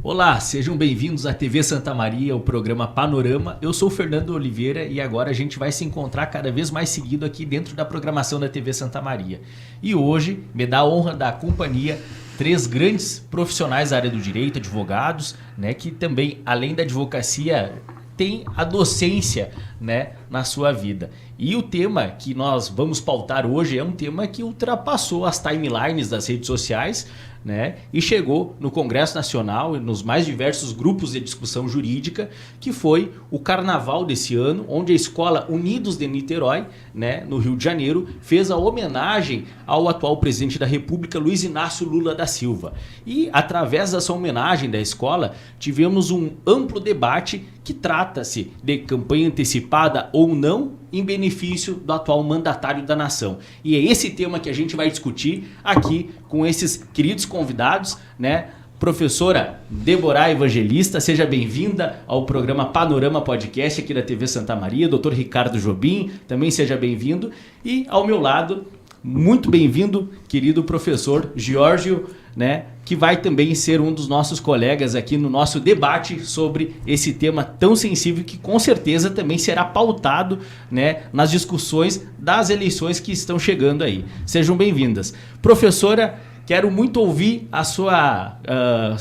Olá, sejam bem-vindos à TV Santa Maria, o programa Panorama. Eu sou o Fernando Oliveira e agora a gente vai se encontrar cada vez mais seguido aqui dentro da programação da TV Santa Maria. E hoje me dá a honra da companhia três grandes profissionais da área do direito, advogados, né, que também, além da advocacia, tem a docência, né, na sua vida. E o tema que nós vamos pautar hoje é um tema que ultrapassou as timelines das redes sociais, né, e chegou no Congresso Nacional e nos mais diversos grupos de discussão jurídica, que foi o carnaval desse ano, onde a Escola Unidos de Niterói, né, no Rio de Janeiro, fez a homenagem ao atual presidente da República, Luiz Inácio Lula da Silva. E, através dessa homenagem da escola, tivemos um amplo debate que trata-se de campanha antecipada ou não em benefício do atual mandatário da nação. E é esse tema que a gente vai discutir aqui com esses queridos convidados, né? Professora Débora Evangelista, seja bem-vinda ao programa Panorama Podcast aqui da TV Santa Maria. Dr. Ricardo Jobim, também seja bem-vindo. E ao meu lado, muito bem-vindo, querido professor Giorgio, né, que vai também ser um dos nossos colegas aqui no nosso debate sobre esse tema tão sensível que com certeza também será pautado, né, nas discussões das eleições que estão chegando aí. Sejam bem-vindas. Professora, quero muito ouvir a sua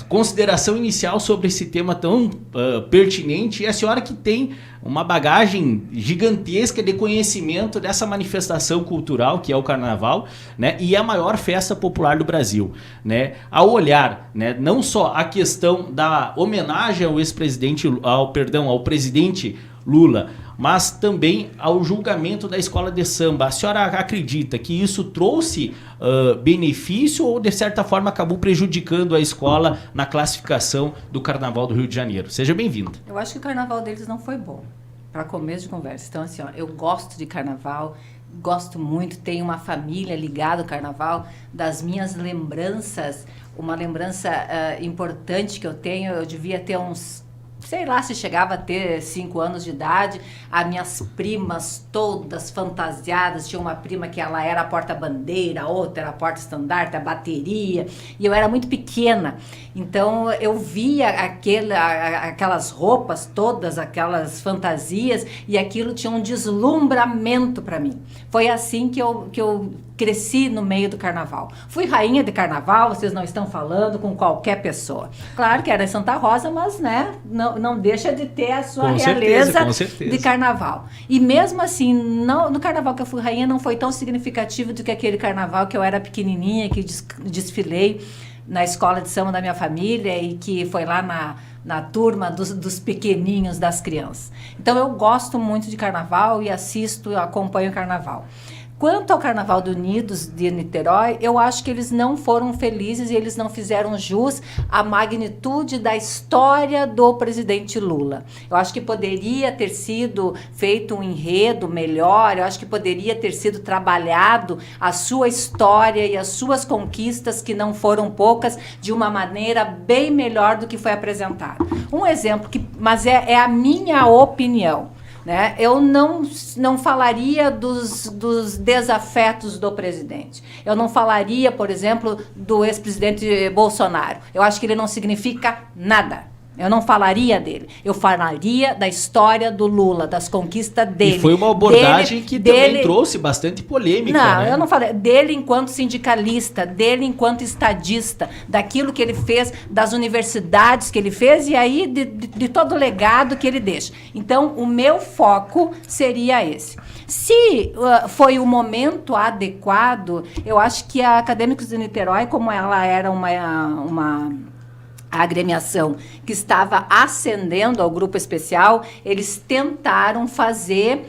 consideração inicial sobre esse tema tão pertinente, e a senhora que tem uma bagagem gigantesca de conhecimento dessa manifestação cultural que é o Carnaval, né, e a maior festa popular do Brasil, né? Ao olhar, né, não só a questão da homenagem ao ex-presidente, ao presidente Lula, mas também ao julgamento da escola de samba. A senhora acredita que isso trouxe benefício ou, de certa forma, acabou prejudicando a escola na classificação do Carnaval do Rio de Janeiro? Seja bem-vinda. Eu acho que o Carnaval deles não foi bom, para começo de conversa. Então, assim, ó, eu gosto de Carnaval, gosto muito, tenho uma família ligada ao Carnaval. Das minhas lembranças, uma lembrança importante que eu tenho, eu devia ter uns... sei lá se chegava a ter 5 anos de idade, as minhas primas todas fantasiadas, tinha uma prima que ela era a porta-bandeira, a outra era a porta-estandarte, a bateria, e eu era muito pequena, então eu via aquelas roupas todas, aquelas fantasias, e aquilo tinha um deslumbramento para mim. Foi assim que eu cresci no meio do carnaval. Fui rainha de carnaval, vocês não estão falando com qualquer pessoa. Claro que era em Santa Rosa, mas, né, não deixa de ter a sua realeza de carnaval. E mesmo assim, no carnaval que eu fui rainha, não foi tão significativo do que aquele carnaval que eu era pequenininha, que desfilei na escola de samba da minha família e que foi lá na turma dos pequeninhos, das crianças. Então eu gosto muito de carnaval e acompanho o carnaval. Quanto ao Carnaval do Unidos de Niterói, eu acho que eles não foram felizes e eles não fizeram jus à magnitude da história do presidente Lula. Eu acho que poderia ter sido feito um enredo melhor, eu acho que poderia ter sido trabalhado a sua história e as suas conquistas, que não foram poucas, de uma maneira bem melhor do que foi apresentado. Um exemplo, mas é a minha opinião, né? Eu não falaria dos desafetos do presidente. Eu não falaria, por exemplo, do ex-presidente Bolsonaro. Eu acho que ele não significa nada. Eu não falaria dele. Eu falaria da história do Lula, das conquistas dele. E foi uma abordagem que também trouxe bastante polêmica. Não, né? Eu não falei. Dele enquanto sindicalista, dele enquanto estadista, daquilo que ele fez, das universidades que ele fez e aí de todo o legado que ele deixa. Então, o meu foco seria esse. Se foi o momento adequado, eu acho que a Acadêmicos de Niterói, como ela era a agremiação que estava ascendendo ao grupo especial, eles tentaram fazer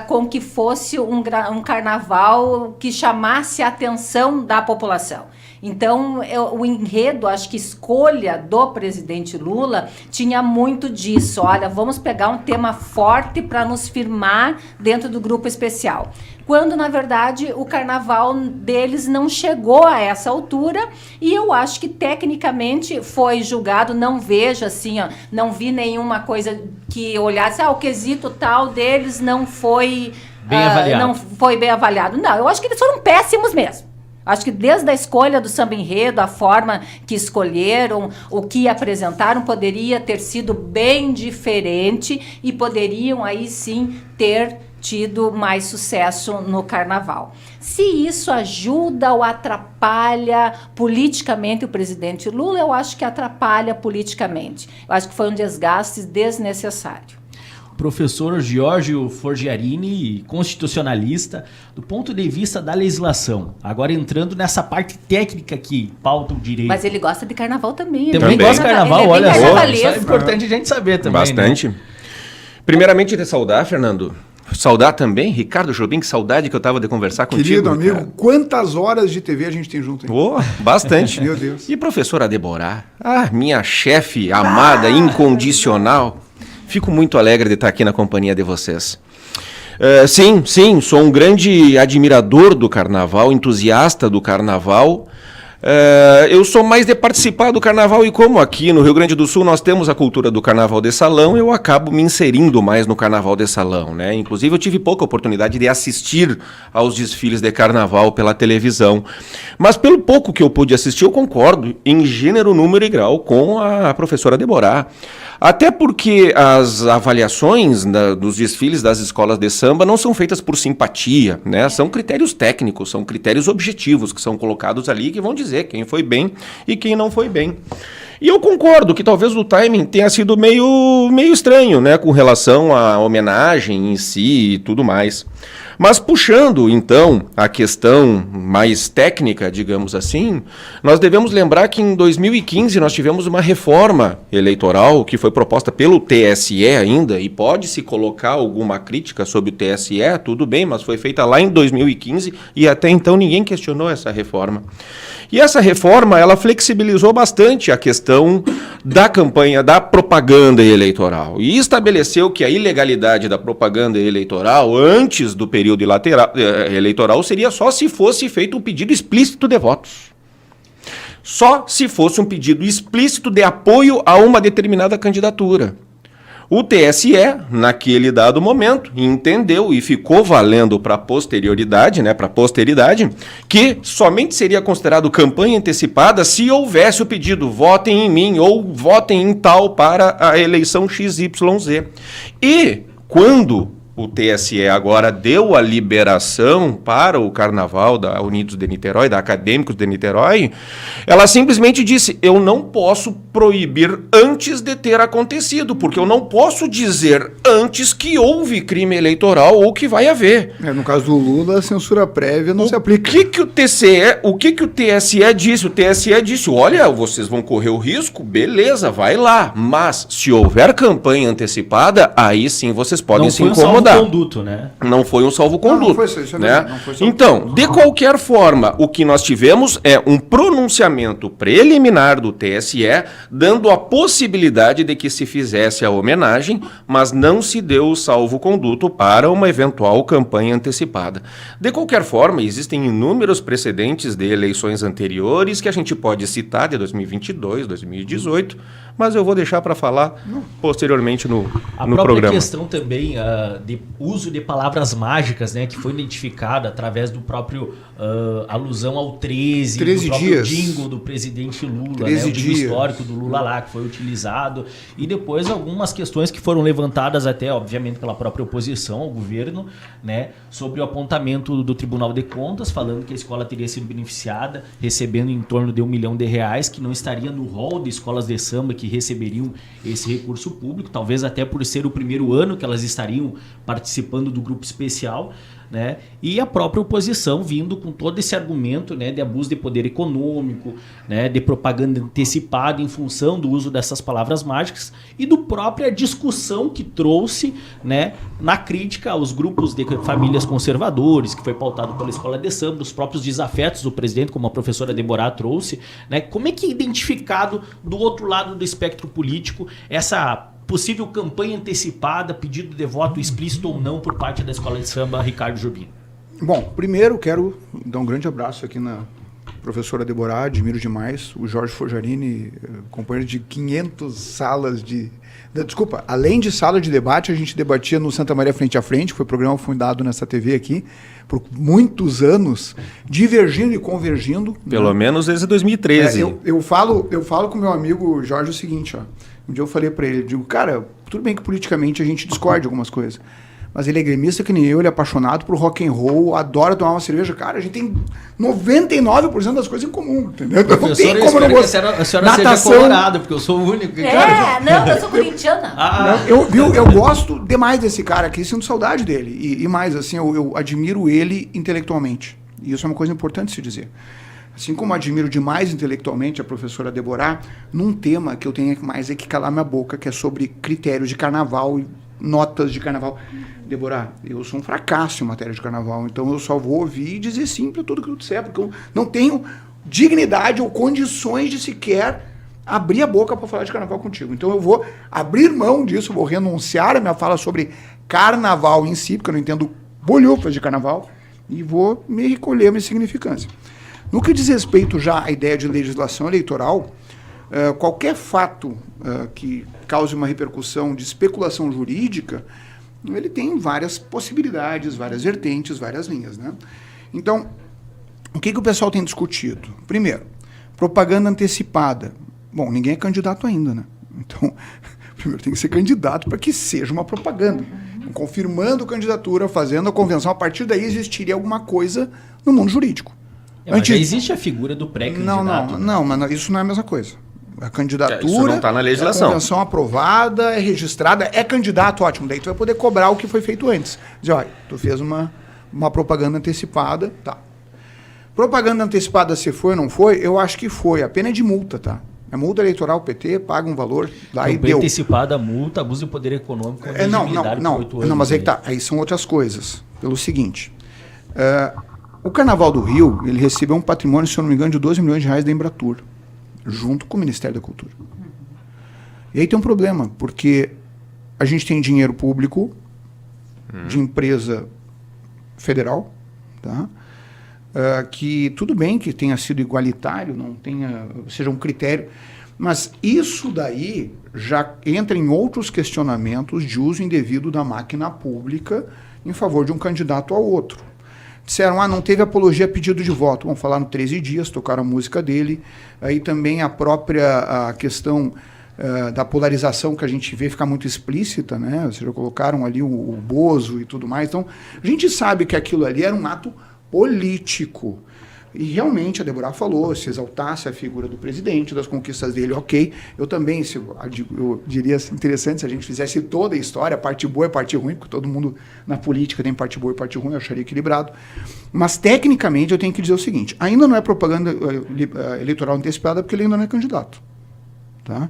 com que fosse um carnaval que chamasse a atenção da população. Então, o enredo, acho que escolha do presidente Lula tinha muito disso. Olha, vamos pegar um tema forte para nos firmar dentro do grupo especial. Quando, na verdade, o carnaval deles não chegou a essa altura e eu acho que, tecnicamente, foi julgado. Não vejo, assim, ó, não vi nenhuma coisa que olhasse, o quesito tal deles não foi bem avaliado. Não foi bem avaliado. Não, eu acho que eles foram péssimos mesmo. Acho que desde a escolha do samba enredo, a forma que escolheram, o que apresentaram, poderia ter sido bem diferente e poderiam aí sim ter tido mais sucesso no carnaval. Se isso ajuda ou atrapalha politicamente o presidente Lula, eu acho que atrapalha politicamente. Eu acho que foi um desgaste desnecessário. Professor Giorgio Forgiarini, constitucionalista, do ponto de vista da legislação, agora entrando nessa parte técnica que pauta o direito. Mas ele gosta de carnaval também. Também gosta de carnaval, ele é olha só. Isso é né? importante a gente saber também. Bastante. Né? Primeiramente, te saudar, Fernando. Saudar também, Ricardo Jobim, que saudade que eu tava de conversar contigo. Querido amigo, Ricardo. quantas horas de TV a gente tem junto, hein? Oh, bastante. Meu Deus. E professora Deborah, minha chefe amada, incondicional. Fico muito alegre de estar aqui na companhia de vocês. Sim, sou um grande admirador do carnaval, entusiasta do carnaval. Eu sou mais de participar do carnaval e como aqui no Rio Grande do Sul nós temos a cultura do carnaval de salão, eu acabo me inserindo mais no carnaval de salão, né? Inclusive eu tive pouca oportunidade de assistir aos desfiles de carnaval pela televisão. Mas pelo pouco que eu pude assistir, eu concordo em gênero, número e grau com a professora Deborah. Até porque as avaliações dos desfiles das escolas de samba não são feitas por simpatia, né? São critérios técnicos, são critérios objetivos que são colocados ali que vão dizer quem foi bem e quem não foi bem. E eu concordo que talvez o timing tenha sido meio estranho, né? Com relação à homenagem em si e tudo mais. Mas puxando, então, a questão mais técnica, digamos assim, nós devemos lembrar que em 2015 nós tivemos uma reforma eleitoral que foi proposta pelo TSE ainda, e pode-se colocar alguma crítica sobre o TSE, tudo bem, mas foi feita lá em 2015 e até então ninguém questionou essa reforma. E essa reforma, ela flexibilizou bastante a questão da campanha, da propaganda eleitoral, e estabeleceu que a ilegalidade da propaganda eleitoral antes do período eleitoral seria só se fosse feito um pedido explícito de votos. Só se fosse um pedido explícito de apoio a uma determinada candidatura. O TSE, naquele dado momento, entendeu e ficou valendo para a posterioridade, né, que somente seria considerado campanha antecipada se houvesse o pedido votem em mim ou votem em tal para a eleição XYZ. E quando o TSE agora deu a liberação para o Carnaval da Unidos de Niterói, da Acadêmicos de Niterói, ela simplesmente disse, eu não posso proibir antes de ter acontecido, porque eu não posso dizer antes que houve crime eleitoral ou que vai haver. No caso do Lula, a censura prévia não se aplica. O que o TSE disse? O TSE disse, olha, vocês vão correr o risco, beleza, vai lá, mas se houver campanha antecipada, aí sim vocês podem se incomodar. Salvo-conduto, né? Não foi um salvo-conduto. Não foi isso, né? Não foi então, de qualquer forma, o que nós tivemos é um pronunciamento preliminar do TSE, dando a possibilidade de que se fizesse a homenagem, mas não se deu o salvo-conduto para uma eventual campanha antecipada. De qualquer forma, existem inúmeros precedentes de eleições anteriores que a gente pode citar, de 2022, 2018, mas eu vou deixar para falar posteriormente no programa. A própria questão também de uso de palavras mágicas, né, que foi identificada através do próprio alusão ao 13 do próprio dias. jingle do presidente Lula, 13 né, o jingle dias. histórico do Lula lá, que foi utilizado, e depois algumas questões que foram levantadas até, obviamente, pela própria oposição ao governo, né, sobre o apontamento do Tribunal de Contas, falando que a escola teria sido beneficiada, recebendo em torno de R$1 milhão, que não estaria no rol de escolas de samba que receberiam esse recurso público, talvez até por ser o primeiro ano que elas estariam participando do grupo especial, né? E a própria oposição vindo com todo esse argumento, né, de abuso de poder econômico, né, de propaganda antecipada em função do uso dessas palavras mágicas e do própria discussão que trouxe, né, na crítica aos grupos de famílias conservadores, que foi pautado pela escola de samba, os próprios desafetos do presidente, como a professora Deborah trouxe, né? Como é que é identificado do outro lado do espectro político essa possível campanha antecipada, pedido de voto explícito ou não por parte da escola de samba Ricardo Jobim? Bom, primeiro quero dar um grande abraço aqui professora Deborah, admiro demais. O Jorge Fojarini, companheiro de 500 salas de... Desculpa, além de sala de debate, a gente debatia no Santa Maria Frente a Frente, que foi programa fundado nessa TV aqui, por muitos anos, divergindo e convergindo. Pelo menos desde 2013. Eu falo com meu amigo Jorge o seguinte, ó. Um dia eu falei para ele, eu digo, cara, tudo bem que politicamente a gente discorde de algumas coisas, mas ele é gremista que nem eu, ele é apaixonado por rock and roll, adora tomar uma cerveja. Cara, a gente tem 99% das coisas em comum, entendeu? Então não tem como não gostar. A senhora natação, seja colorada, porque eu sou o único. Eu sou corintiana. Eu gosto demais desse cara aqui, sinto saudade dele. E mais, assim, eu admiro ele intelectualmente. E isso é uma coisa importante de se dizer. Assim como admiro demais intelectualmente a professora Deborah, num tema que eu tenho mais é que calar minha boca, que é sobre critérios de carnaval e notas de carnaval. Deborah, eu sou um fracasso em matéria de carnaval, então eu só vou ouvir e dizer sim para tudo que eu disser, porque eu não tenho dignidade ou condições de sequer abrir a boca para falar de carnaval contigo. Então eu vou abrir mão disso, vou renunciar a minha fala sobre carnaval em si, porque eu não entendo bolhufas de carnaval, e vou me recolher a minha significância. No que diz respeito já à ideia de legislação eleitoral, qualquer fato que cause uma repercussão de especulação jurídica, ele tem várias possibilidades, várias vertentes, várias linhas, né? Então, o que o pessoal tem discutido? Primeiro, propaganda antecipada. Bom, ninguém é candidato ainda, né? Então, primeiro tem que ser candidato para que seja uma propaganda. Confirmando candidatura, fazendo a convenção, a partir daí existiria alguma coisa no mundo jurídico. Mas já existe a figura do pré-candidato. Não, mas isso não é a mesma coisa. A candidatura, isso não está na legislação. É a convenção aprovada, é registrada, é candidato, ótimo. Daí tu vai poder cobrar o que foi feito antes. Dizer, olha, tu fez uma propaganda antecipada, tá. Propaganda antecipada, se foi ou não foi, eu acho que foi. A pena é de multa, tá? É multa eleitoral, o PT paga um valor, daí deu. Antecipada, multa, abuso de poder econômico, não, mas aí que tá. Aí são outras coisas. Pelo seguinte, o Carnaval do Rio, ele recebeu um patrimônio, se eu não me engano, de 12 milhões de reais da Embratur, junto com o Ministério da Cultura. E aí tem um problema, porque a gente tem dinheiro público de empresa federal, tá? Que tudo bem que tenha sido igualitário, não tenha, seja um critério, mas isso daí já entra em outros questionamentos de uso indevido da máquina pública em favor de um candidato ao outro. Disseram, não teve apologia a pedido de voto. Vamos falar no 13 dias, tocaram a música dele. Aí também a questão da polarização que a gente vê ficar muito explícita, né? Ou seja, colocaram ali o Bozo e tudo mais. Então, a gente sabe que aquilo ali era um ato político. E realmente a Deborah falou, se exaltasse a figura do presidente, das conquistas dele, ok. Eu também, eu diria interessante se a gente fizesse toda a história, parte boa e parte ruim, porque todo mundo na política tem parte boa e parte ruim, eu acharia equilibrado. Mas, tecnicamente, eu tenho que dizer o seguinte, ainda não é propaganda eleitoral antecipada, porque ele ainda não é candidato. Tá?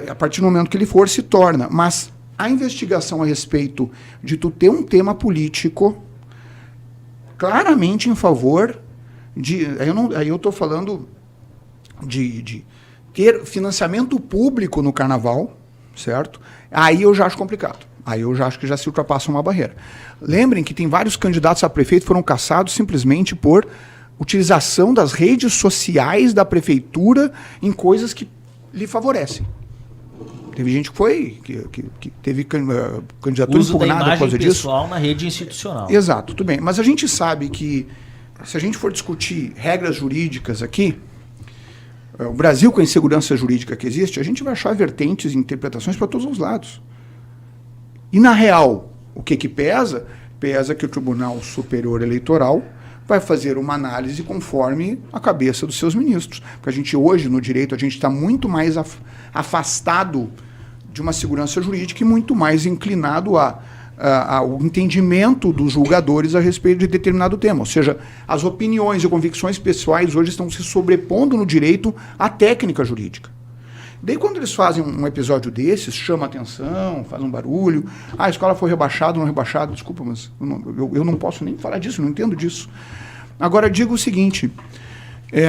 A partir do momento que ele for, se torna. Mas a investigação a respeito de tu ter um tema político claramente em favor aí eu estou falando de ter financiamento público no carnaval, certo? Aí eu já acho complicado. Aí eu já acho que já se ultrapassa uma barreira. Lembrem que tem vários candidatos a prefeito que foram cassados simplesmente por utilização das redes sociais da prefeitura em coisas que lhe favorecem. Teve gente que teve candidatura impugnada por causa disso. Pessoal na rede institucional. Exato, tudo bem. Mas a gente sabe que se a gente for discutir regras jurídicas aqui, o Brasil com a insegurança jurídica que existe, a gente vai achar vertentes e interpretações para todos os lados. E na real, o que pesa? Pesa que o Tribunal Superior Eleitoral vai fazer uma análise conforme a cabeça dos seus ministros. Porque a gente hoje, no direito, a gente está muito mais afastado de uma segurança jurídica e muito mais inclinado ao entendimento dos julgadores a respeito de determinado tema. Ou seja, as opiniões e convicções pessoais hoje estão se sobrepondo no direito à técnica jurídica. Daí quando eles fazem um episódio desses, chama atenção, faz um barulho, a escola foi rebaixada ou não rebaixada, desculpa, mas eu não posso nem falar disso, não entendo disso. Agora, digo o seguinte,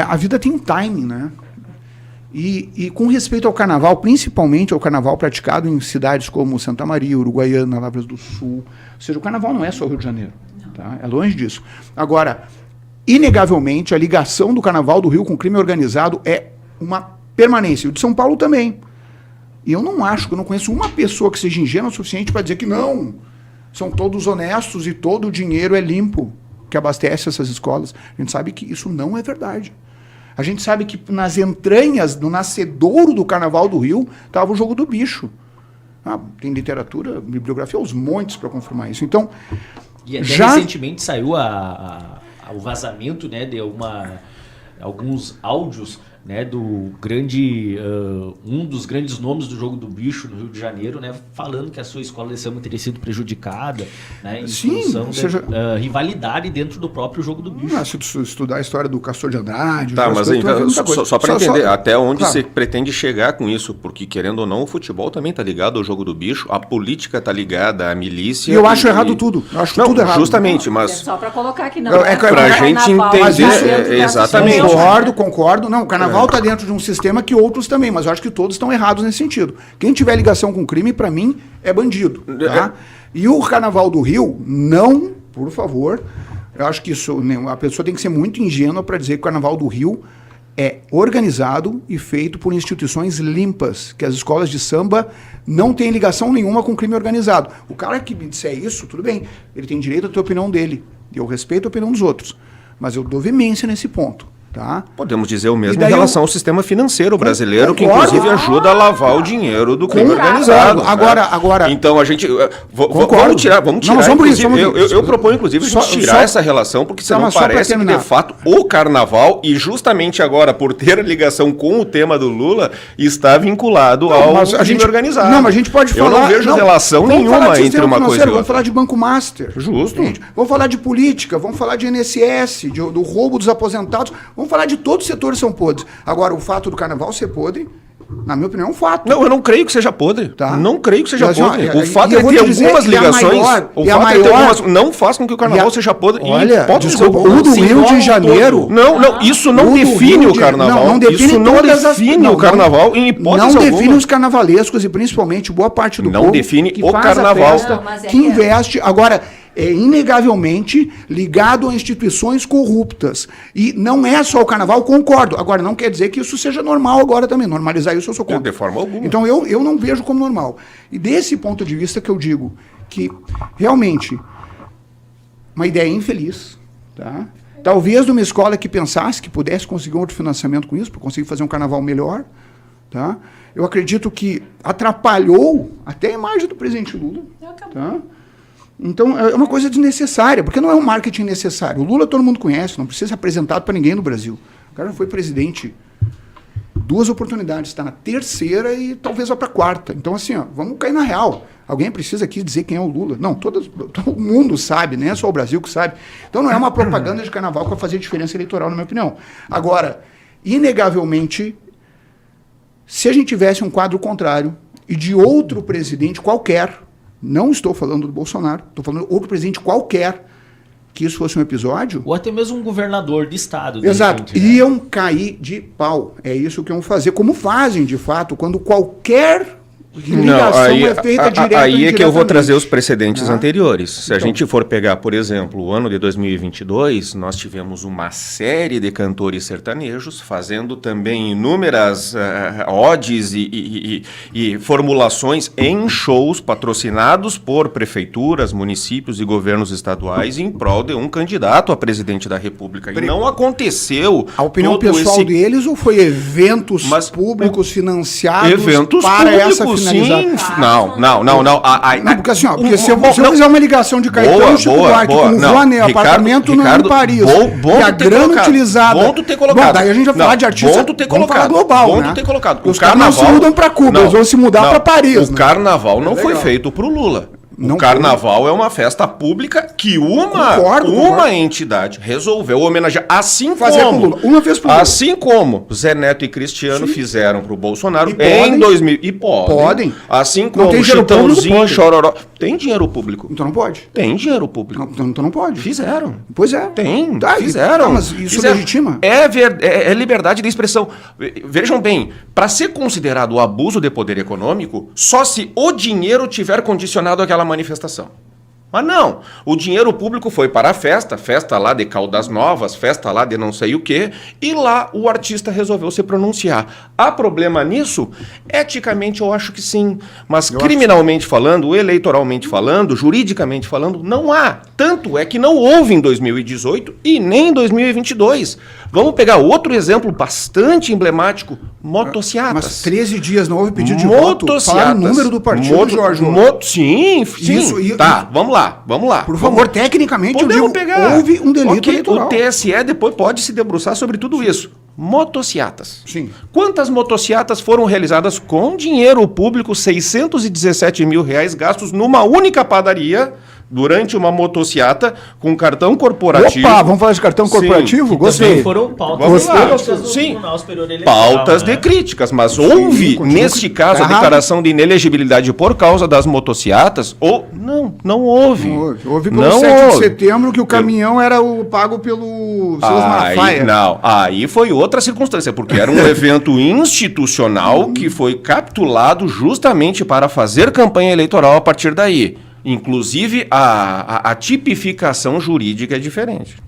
a vida tem um timing, né? E com respeito ao carnaval, principalmente ao carnaval praticado em cidades como Santa Maria, Uruguaiana, Lavras do Sul, ou seja, o carnaval não é só o Rio de Janeiro, tá? É longe disso. Agora, inegavelmente, a ligação do Carnaval do Rio com o crime organizado é uma permanência. O de São Paulo também. E eu não acho, que eu não conheço uma pessoa que seja ingênua o suficiente para dizer que não, são todos honestos e todo o dinheiro é limpo que abastece essas escolas. A gente sabe que isso não é verdade. A gente sabe que nas entranhas, no nascedouro do Carnaval do Rio, estava o jogo do bicho. Tem literatura, bibliografia aos montes para confirmar isso. Então, e até recentemente saiu o vazamento, né, de alguns áudios, né, do grande um dos grandes nomes do jogo do bicho no Rio de Janeiro, né, falando que a sua escola de samba teria sido prejudicada, né, em função da rivalidade dentro do próprio jogo do bicho. Se tu estudar a história do Castor de Andrade... Tá, mas então, só para entender, até onde você pretende chegar com isso, porque querendo ou não, o futebol também tá ligado ao jogo do bicho, a política tá ligada à milícia... E eu acho errado tudo, eu acho tudo errado. Justamente, mas... É só para colocar aqui, não. Pra gente entender, exatamente. Concordo, não, o Carnaval está dentro de um sistema que outros também, mas eu acho que todos estão errados nesse sentido. Quem tiver ligação com crime, para mim, é bandido. Tá? E o Carnaval do Rio, não, por favor, eu acho que isso, a pessoa tem que ser muito ingênua para dizer que o Carnaval do Rio é organizado e feito por instituições limpas, que as escolas de samba não têm ligação nenhuma com crime organizado. O cara que me disser isso, tudo bem, ele tem direito a ter a opinião dele, e eu respeito a opinião dos outros, mas eu dou veemência nesse ponto. Tá? Podemos dizer o mesmo em relação ao sistema financeiro brasileiro, que inclusive ajuda a lavar o dinheiro do crime organizado. Agora, então a gente vamos tirar. Eu proponho inclusive a gente tirar essa relação, porque senão parece que de fato o Carnaval, e justamente agora por ter ligação com o tema do Lula, está vinculado ao crime organizado. Não, mas a gente pode falar. Eu não vejo relação nenhuma entre uma coisa e outra. Vamos falar de Banco Master. Justo. Vamos falar de política, vamos falar de INSS, do roubo dos aposentados. Vamos falar de todos os setores que são podres. Agora, o fato do Carnaval ser podre, na minha opinião, é um fato. Não, eu não creio que seja podre. Tá? Não creio que seja podre. O fato de ter algumas ligações... não faz com que o Carnaval seja podre. Olha, desculpa, o do Rio de Janeiro... Não, isso não define o Carnaval. Não define o Carnaval em hipótese alguma. Não define os carnavalescos e principalmente boa parte do povo... Não define o Carnaval. Que investe... Agora... é inegavelmente ligado a instituições corruptas. E não é só o Carnaval, concordo. Agora, não quer dizer que isso seja normal agora também. Normalizar isso eu sou contra. De forma alguma. Então, eu não vejo como normal. E desse ponto de vista que eu digo que, realmente, uma ideia infeliz, tá? Talvez numa escola que pensasse que pudesse conseguir um outro financiamento com isso, para conseguir fazer um Carnaval melhor, tá? Eu acredito que atrapalhou até a imagem do presidente Lula, tá? Então, é uma coisa desnecessária, porque não é um marketing necessário. O Lula todo mundo conhece, não precisa ser apresentado para ninguém no Brasil. O cara já foi presidente 2 oportunidades, está na 3ª e talvez vá para a 4ª. Então, assim, vamos cair na real. Alguém precisa aqui dizer quem é o Lula. Não, todo mundo sabe, não é só o Brasil que sabe. Então, não é uma propaganda de Carnaval que vai fazer diferença eleitoral, na minha opinião. Agora, inegavelmente, se a gente tivesse um quadro contrário e de outro presidente qualquer... Não estou falando do Bolsonaro, estou falando de outro presidente qualquer, que isso fosse um episódio... Ou até mesmo um governador de estado. Exato. Repente, né? Iam cair de pau. É isso que iam fazer. Como fazem, de fato, quando qualquer ligação é feita direta. Aí é que eu vou trazer os precedentes anteriores. Se a gente for pegar, por exemplo, o ano de 2022, nós tivemos uma série de cantores sertanejos fazendo também inúmeras odes e formulações em shows patrocinados por prefeituras, municípios e governos estaduais em prol de um candidato a presidente da República. E não aconteceu... A opinião pessoal deles ou foi eventos públicos financiados eventos para públicos, essa finalização? Sim, não. Não, porque assim, porque se eu fizer uma ligação de Caetano Chico Buarque com o Vônei, apartamento em Paris, que a grana utilizada... Bom tu ter colocado. Bom, daí a gente vai falar de artista, bom tu ter colocado. Falar global, bom né? tu ter colocado. Os caras não se mudam para Cuba, eles vão se mudar para Paris. O Carnaval não foi feito pro Lula. O Carnaval é uma festa pública que uma entidade resolveu homenagear, assim como uma vez por Lula. Assim como Zé Neto e Cristiano fizeram pro Bolsonaro em 2000 e podem. Assim como Chitãozinho, Chororó. Tem dinheiro público. Então não pode. Tem dinheiro público. Então não pode. Fizeram. Pois é. Fizeram. Mas isso legitima? É liberdade de expressão. Vejam bem, para ser considerado o abuso de poder econômico, só se o dinheiro tiver condicionado àquela manifestação. Mas não, o dinheiro público foi para a festa lá de Caldas Novas, festa lá de não sei o quê, e lá o artista resolveu se pronunciar. Há problema nisso? Eticamente eu acho que sim, mas criminalmente falando, eleitoralmente falando, juridicamente falando, não há. Tanto é que não houve em 2018 e nem em 2022. Vamos pegar outro exemplo bastante emblemático, motociatas. Mas 13 dias não houve pedido de voto? Fala o número do partido, Jorge. Sim. Tá, vamos lá. Por favor, tecnicamente houve um delito eleitoral. O TSE depois pode se debruçar sobre tudo isso. Motociatas. Sim. Quantas motociatas foram realizadas com dinheiro público, 617 mil reais gastos numa única padaria durante uma motociata com cartão corporativo? Opa, vamos falar de cartão corporativo? Sim. Gostei. Também foram pautas pautas de críticas, mas houve, neste caso, a declaração de inelegibilidade por causa das motociatas? Ou não houve. Houve pelo 7 de setembro que o caminhão era pago pelo Silas Malafaia. Não, aí foi outra circunstância, porque era um evento institucional que foi capitulado justamente para fazer campanha eleitoral a partir daí. Inclusive, a tipificação jurídica é diferente.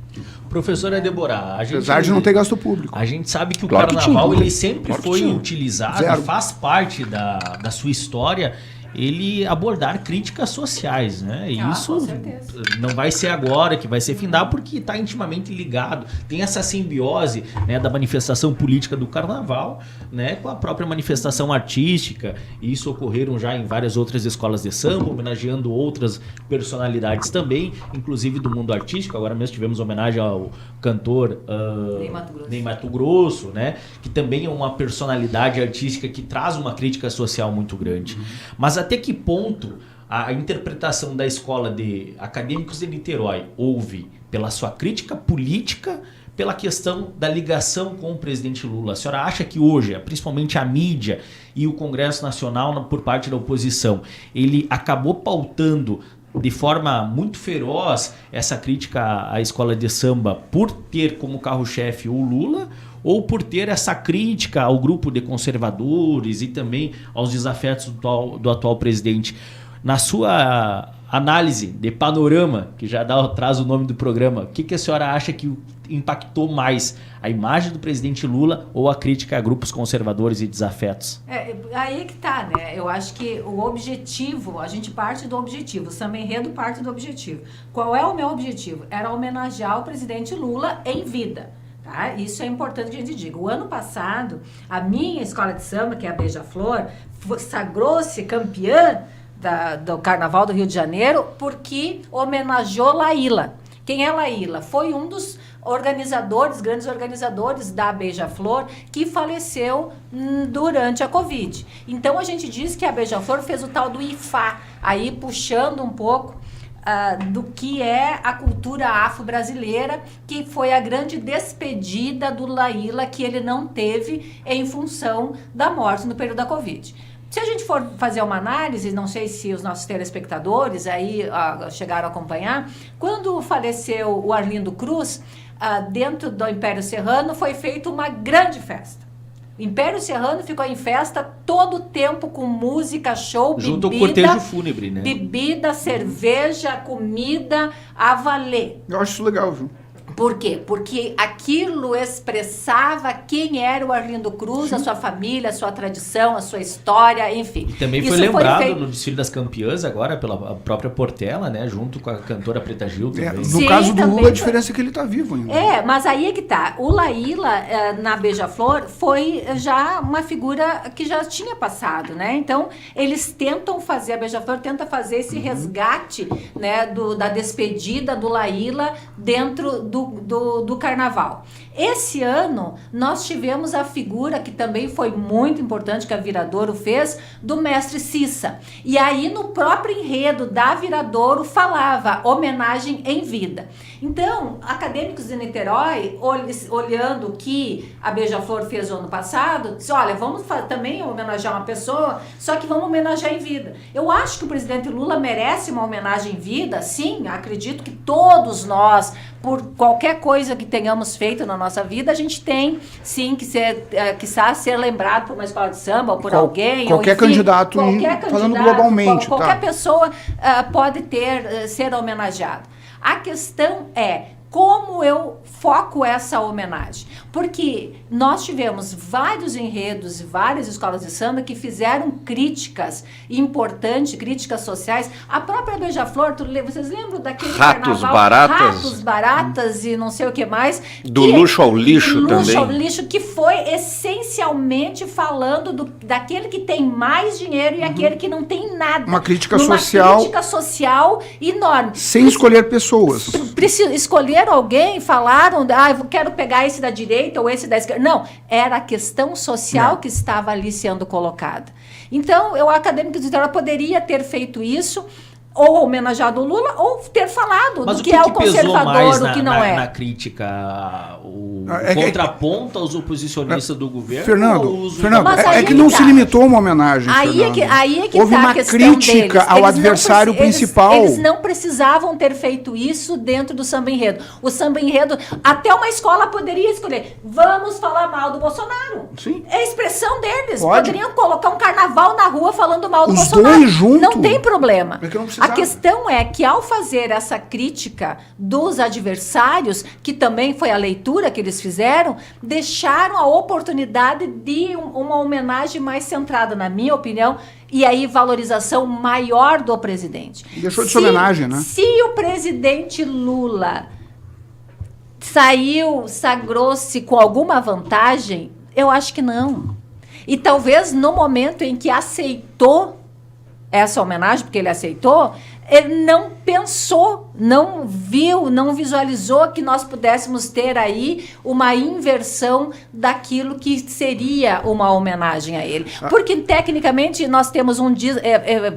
Professora Deborah, apesar de não ter gasto público. A gente sabe que o Claro carnaval que tinha. ele sempre Claro que foi tinha. utilizado, faz parte da sua história, ele abordar críticas sociais, né? E isso com certeza. não vai ser agora que vai ser findado, porque está intimamente ligado. Tem essa simbiose, né, da manifestação política do carnaval, né, com a própria manifestação artística. E isso ocorreram já em várias outras escolas de samba, homenageando outras personalidades também, inclusive do mundo artístico. Agora mesmo tivemos homenagem ao cantor Ney Matogrosso, né, que também é uma personalidade artística que traz uma crítica social muito grande. Mas até que ponto a interpretação da escola de acadêmicos de Niterói houve pela sua crítica política, pela questão da ligação com o presidente Lula? A senhora acha que hoje, principalmente a mídia e o Congresso Nacional, por parte da oposição, ele acabou pautando de forma muito feroz essa crítica à escola de samba por ter como carro-chefe o Lula, ou por ter essa crítica ao grupo de conservadores e também aos desafetos do atual presidente? Na sua análise de panorama, que já traz o nome do programa, o que a senhora acha que impactou mais? A imagem do presidente Lula ou a crítica a grupos conservadores e desafetos? Aí que tá, né? Eu acho que o objetivo, a gente parte do objetivo, o Samba Enredo parte do objetivo. Qual é o meu objetivo? Era homenagear o presidente Lula em vida. Tá? Isso é importante que a gente diga. O ano passado, a minha escola de samba, que é a Beija-Flor, sagrou-se campeã do Carnaval do Rio de Janeiro porque homenageou Laíla. Quem é Laíla? Foi um dos grandes organizadores da Beija-Flor, que faleceu durante a Covid. Então a gente diz que a Beija-Flor fez o tal do IFA, aí puxando um pouco do que é a cultura afro-brasileira, que foi a grande despedida do Laíla, que ele não teve em função da morte no período da Covid. Se a gente for fazer uma análise, não sei se os nossos telespectadores aí chegaram a acompanhar, quando faleceu o Arlindo Cruz, dentro do Império Serrano foi feita uma grande festa. O Império Serrano ficou em festa todo o tempo, com música, show, junto bebida. Junto ao cortejo fúnebre, né? Bebida, cerveja, comida, a valer. Eu acho isso legal, viu? Por quê? Porque aquilo expressava quem era o Arlindo Cruz, a sua família, a sua tradição, a sua história, enfim. E também foi lembrado no desfile das campeãs agora pela própria Portela, né? Junto com a cantora Preta Gil também. No caso do Lula, a diferença é que ele tá vivo ainda. Mas aí é que tá. O Laíla, na Beija-Flor, foi já uma figura que já tinha passado, né? Então, eles tentam fazer, a Beija-Flor tenta fazer esse resgate, né? Da despedida do Laíla dentro do carnaval. Esse ano, nós tivemos a figura que também foi muito importante, que a Viradouro fez, do mestre Cissa. E aí, no próprio enredo da Viradouro, falava homenagem em vida. Então, acadêmicos de Niterói, olhando o que a Beija-Flor fez no ano passado, disse, olha, vamos também homenagear uma pessoa, só que vamos homenagear em vida. Eu acho que o presidente Lula merece uma homenagem em vida, sim, acredito que todos nós por qualquer coisa que tenhamos feito na nossa vida, a gente tem, sim, que ser lembrado por uma escola de samba ou por alguém. Qualquer candidato, falando globalmente. Qualquer pessoa pode ser homenageado. A questão é como eu foco essa homenagem. Porque nós tivemos vários enredos e várias escolas de samba que fizeram críticas importantes, críticas sociais. A própria Beija-Flor, vocês lembram daquele carnaval? Ratos, baratas e não sei o que mais. Do luxo ao lixo também. Luxo ao lixo, que foi essencialmente falando daquele que tem mais dinheiro e aquele que não tem nada. Uma crítica social. Uma crítica social enorme. Sem escolher pessoas. Escolheram alguém, falaram, eu quero pegar esse da direita ou esse da esquerda. Não, era a questão social que estava ali sendo colocada. Então, o acadêmico de história poderia ter feito isso, ou homenageado o Lula, ou ter falado do que é o conservador, o que não é. Na crítica, o contraponto aos oposicionistas do governo? Fernando, é que não se limitou a uma homenagem, aí é que houve uma crítica ao adversário principal. Eles não precisavam ter feito isso dentro do samba enredo. O samba enredo, até uma escola poderia escolher, vamos falar mal do Bolsonaro. Sim. É a expressão deles. Pode. Poderiam colocar um carnaval na rua falando mal do Os Bolsonaro. dois juntos. Não tem problema. Porque não A questão é que ao fazer essa crítica dos adversários, que também foi a leitura que eles fizeram, deixaram a oportunidade de uma homenagem mais centrada, na minha opinião, e aí valorização maior do presidente. Deixou de ser homenagem, né? Se o presidente Lula sagrou-se com alguma vantagem, eu acho que não. E talvez no momento em que aceitou essa homenagem, porque ele aceitou, ele não pensou, não viu, não visualizou que nós pudéssemos ter aí uma inversão daquilo que seria uma homenagem a ele. Porque, tecnicamente, nós temos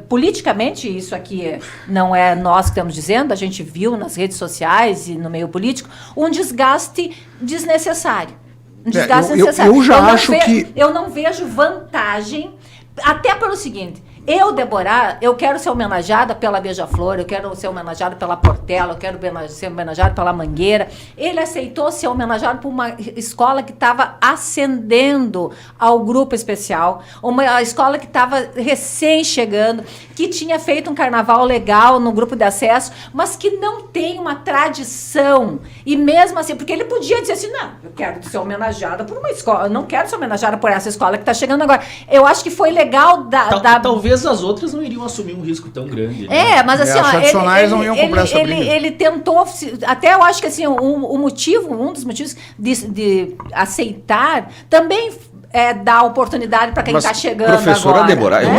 politicamente, isso aqui não é nós que estamos dizendo, a gente viu nas redes sociais e no meio político, um desgaste desnecessário. Eu já acho que... Eu não vejo vantagem, até pelo seguinte... Débora, eu quero ser homenageada pela Beija-Flor, eu quero ser homenageada pela Portela, eu quero ser homenageada pela Mangueira. Ele aceitou ser homenageado por uma escola que estava ascendendo ao grupo especial, uma escola que estava recém-chegando, que tinha feito um carnaval legal no grupo de acesso, mas que não tem uma tradição. E mesmo assim, porque ele podia dizer assim, não, eu quero ser homenageada por uma escola, eu não quero ser homenageada por essa escola que está chegando agora. Eu acho que foi legal talvez as outras não iriam assumir um risco tão grande. Né? Mas assim, as tradicionais não iam comprar essa briga. Ele tentou, até eu acho que assim, um dos motivos de aceitar também dar oportunidade para quem está chegando professora agora. Débora, né?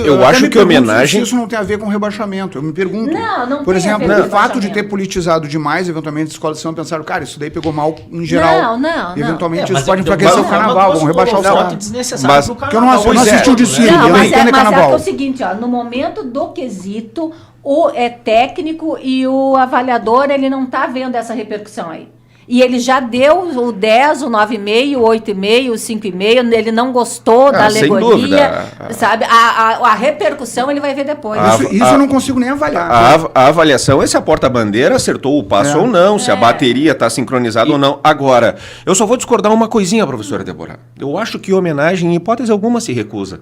eu acho que homenagem... Isso não tem a ver com rebaixamento. Eu me pergunto. Não por tem exemplo, a ver o fato de ter politizado demais, eventualmente, as escolas de samba pensaram, cara, isso daí pegou mal em geral. Não. Eventualmente, eles podem enfraquecer o carnaval, vão rebaixar o salário. Mas porque eu não assisti o desfile, eu não entendo carnaval. Mas é o seguinte, no momento do quesito, o técnico e o avaliador, ele não está vendo essa repercussão aí. E ele já deu o 10, o 9,5, o 8,5, o 5,5. Ele não gostou da alegoria. Sabe? A repercussão ele vai ver depois. Isso eu não consigo nem avaliar. A avaliação é se a porta-bandeira acertou o passo ou não, se a bateria está sincronizada ou não. Agora, eu só vou discordar uma coisinha, professora Débora. Eu acho que homenagem, em hipótese alguma, se recusa.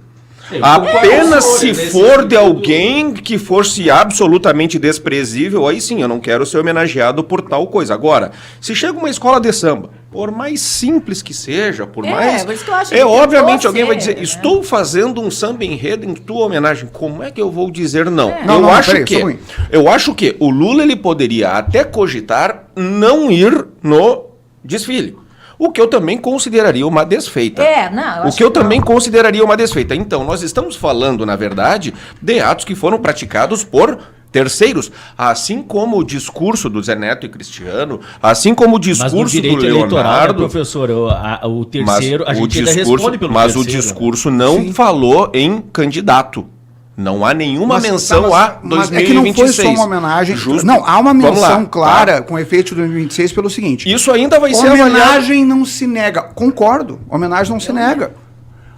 Apenas se for de alguém que fosse absolutamente desprezível, aí sim, eu não quero ser homenageado por tal coisa. Agora, se chega uma escola de samba, por mais simples que seja, por mais... Por isso que eu acho obviamente alguém vai dizer, estou fazendo um samba enredo em tua homenagem. Como é que eu vou dizer não? Eu acho que o Lula ele poderia até cogitar não ir no desfile. O que eu também consideraria uma desfeita. Consideraria uma desfeita. Então, nós estamos falando, na verdade, de atos que foram praticados por terceiros, assim como o discurso do Zé Neto e Cristiano, assim como o discurso do Leonardo... professor, o terceiro, a gente ainda responde pelo terceiro. Mas o discurso não falou em candidato. Não há nenhuma menção a 2026. É que não foi só uma homenagem. Justo. Não, há uma menção clara com efeito de 2026 pelo seguinte. Isso ainda vai ser avaliado. Homenagem não se nega. Concordo. Homenagem não se nega.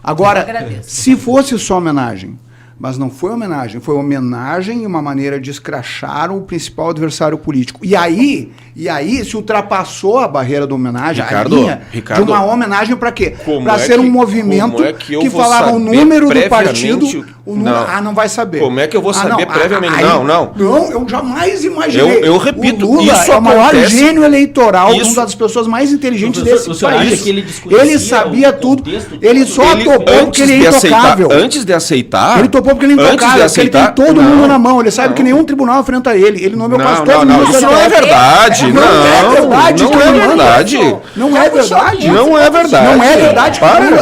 Agora, se fosse só homenagem, mas não foi homenagem e uma maneira de escrachar o principal adversário político. E aí E aí se ultrapassou a barreira da homenagem, Ricardo, a linha de uma homenagem para quê? Para ser um movimento que falava o número do partido. Não vai saber. Como é que eu vou saber previamente? Não, eu jamais imaginei. Eu repito, o Lula isso é o maior acontece, gênio eleitoral, uma das pessoas mais inteligentes desse país. Ele sabia tudo. Ele só topou porque ele é intocável. Antes de aceitar... Ele topou porque ele é intocável, porque ele tem todo mundo na mão. Ele sabe que nenhum tribunal enfrenta ele. Ele nomeou quase todo mundo. Isso não é verdade. Não é verdade. Não é verdade. Não é verdade. Não é verdade. Não é verdade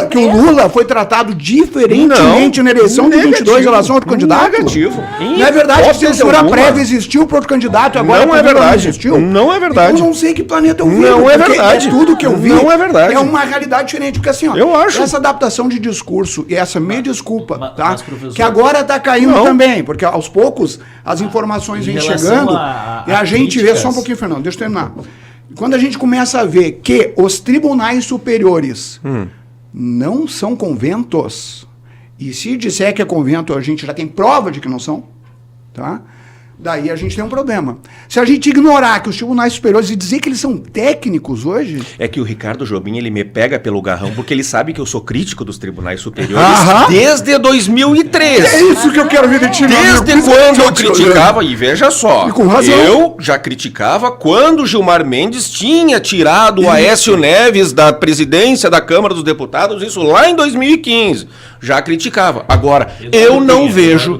que o Lula foi tratado diferentemente na eleição de 22 em relação ao outro candidato. Negativo. Não é verdade que censura prévia existiu para outro candidato e agora não é verdade. Não existiu? Não é verdade. Eu não sei que planeta eu vivo. Não é verdade. É tudo que eu vi. Não é verdade. É uma realidade diferente. Porque assim, ó, eu acho. Essa adaptação de discurso e essa me desculpa, tá? Que agora tá caindo também, porque aos poucos as informações vêm chegando e a gente vê, só um pouquinho, Fernando, deixa eu terminar. Quando a gente começa a ver que os tribunais superiores não são conventos, e se disser que é convento, a gente já tem prova de que não são, tá? Daí a gente tem um problema. Se a gente ignorar que os tribunais superiores e dizer que eles são técnicos hoje... É que o Ricardo Jobim, ele me pega pelo garrão porque ele sabe que eu sou crítico dos tribunais superiores desde 2003. É isso que eu quero ver de ti. Desde quando eu criticava, e veja só, e com razão. Eu já criticava quando Gilmar Mendes tinha tirado o Aécio Neves da presidência da Câmara dos Deputados, isso lá em 2015. Já criticava. Agora, eu não vejo...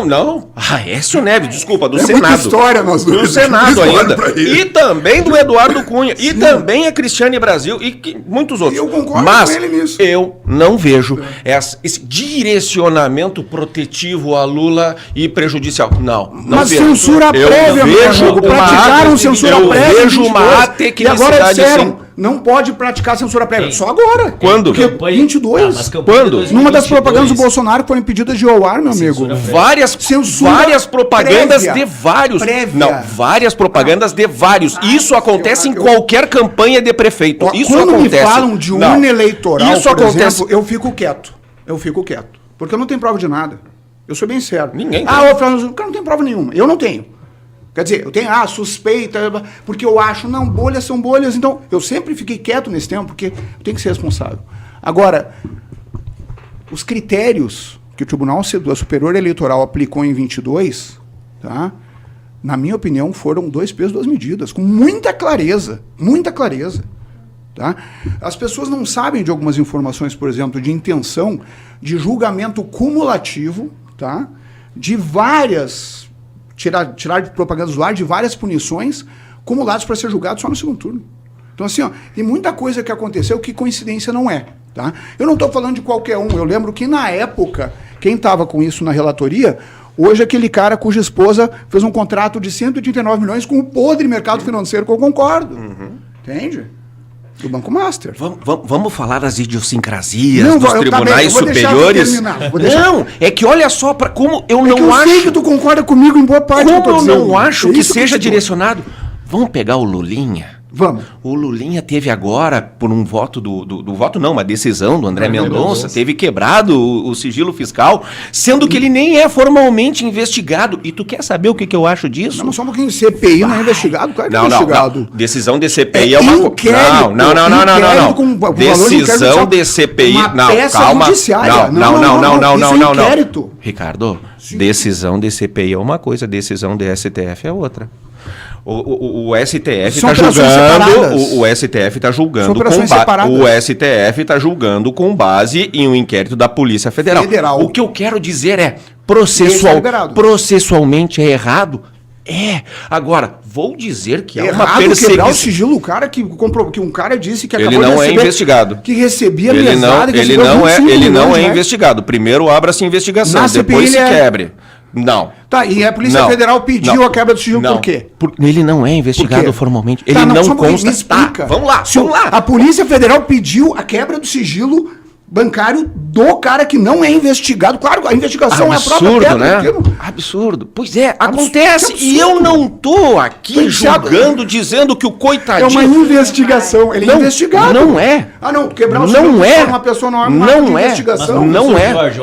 Não, Aécio Neves, desculpa, do Senado. Muita história nós dois. Do Senado ainda. E também do Eduardo Cunha. E também a Cristiane Brasil e muitos outros. Eu concordo Mas com ele nisso. Eu não vejo esse direcionamento protetivo a Lula e prejudicial. Não Mas vejo. Censura prévia, meu amigo. Praticaram censura prévia. Eu vejo uma atecnicidade. E agora disseram... Não pode praticar censura prévia. Só agora. Quando? Porque 22. Quando? Numa das propagandas do Bolsonaro foram impedidas de ao ar, meu amigo. Várias propagandas prévia. De vários. Prévia. Não, várias propagandas de vários. Isso acontece em qualquer campanha de prefeito. Isso quando acontece. Me falam de urna eleitoral, isso acontece. Exemplo, eu fico quieto. Porque eu não tenho prova de nada. Eu sou bem sério. Ninguém tem. O Fernando, o cara não tem prova nenhuma. Eu não tenho. Quer dizer, eu tenho, suspeita, porque eu acho, não, bolhas são bolhas, então eu sempre fiquei quieto nesse tempo, porque eu tenho que ser responsável. Agora, os critérios que o Tribunal Superior Eleitoral aplicou em 22, tá? Na minha opinião, foram 2 pesos, 2 medidas, com muita clareza, tá? As pessoas não sabem de algumas informações, por exemplo, de intenção de julgamento cumulativo, tá? De várias... Tirar de propaganda do ar de várias punições acumuladas para ser julgado só no segundo turno. Então, assim, ó, tem muita coisa que aconteceu que coincidência não é. Tá? Eu não estou falando de qualquer um. Eu lembro que, na época, quem estava com isso na relatoria, hoje aquele cara cuja esposa fez um contrato de 189 milhões com o podre mercado financeiro, que eu concordo. Entende? Do Banco Master. Vamos falar das idiosincrasias dos tribunais superiores? Não, é que olha só para como eu não acho. Sei que tu concorda comigo em boa parte. Como eu não acho que seja direcionado. Vamos pegar o Lulinha. Vamos. O Lulinha teve agora, por um voto uma decisão do André Mendonça, teve quebrado o sigilo fiscal, sendo que ele nem é formalmente investigado. E tu quer saber o que eu acho disso? Não, só um pouquinho. CPI não é investigado? Claro que é investigado. Não. Decisão de CPI é uma coisa. Não. Decisão de CPI. Não, calma. Não. Ricardo, decisão de CPI é uma coisa, decisão de STF é outra. O STF está julgando. O STF está julgando com base em um inquérito da Polícia Federal. O que eu quero dizer é processualmente é errado. Agora, vou dizer que há uma perseguição. Quebrar o sigilo do cara que um cara disse que acabou de receber, investigado. Que recebia mesada. Ele não é investigado. Primeiro abra-se investigação, depois se quebre. Não. Tá, e a Polícia Federal pediu a quebra do sigilo por quê? Ele não é investigado formalmente. Ele não consta. Me explica. Vamos lá. A Polícia Federal pediu a quebra do sigilo bancário do cara que não é investigado. Claro, a investigação é a própria Absurdo, pedra, né? porque- Absurdo. Pois é, acontece. que E eu não tô aqui Tô enxergado. julgando, dizendo que o É uma coitadinho... investigação. Ele é Não, investigado. não é. Ah, não, quebrar o Não sigilo é. de uma pessoa não é uma Não é. investigação. Mas Não é. Jorge, ó.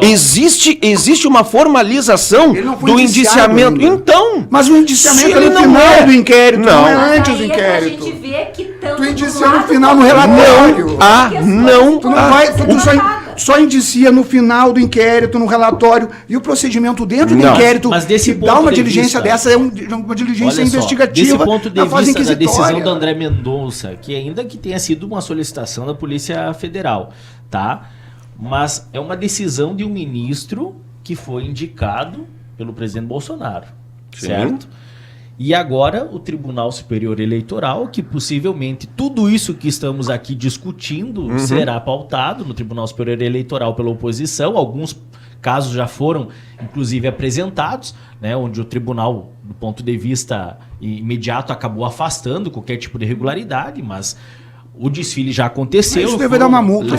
Existe uma formalização Ele não foi do indiciado indiciamento. ainda. Então... Mas o indiciamento Se é ele no não final é. do inquérito, não, é Mas antes do aí é pra inquérito. gente ver que tanto Tu indicia do no lado final no quanto do relatório. outro, Ah, que as não. coisas Tu não Ah. vai, tu colocada. só indicia no final do inquérito, no relatório, e o procedimento dentro do Não. inquérito Mas desse que dá ponto uma de diligência vista- dessa é uma diligência Olha só, investigativa desse ponto de na fase vista da decisão inquisitória. do André Mendonça, que ainda que tenha sido uma solicitação da Polícia Federal, tá? Mas é uma decisão de um ministro que foi indicado pelo presidente Bolsonaro, Sim. certo? E agora o Tribunal Superior Eleitoral, que possivelmente tudo isso que estamos aqui discutindo será pautado no Tribunal Superior Eleitoral pela oposição. Alguns casos já foram, inclusive, apresentados, né, onde o tribunal, do ponto de vista imediato, acabou afastando qualquer tipo de irregularidade, mas o desfile já aconteceu. Isso deve dar uma multa.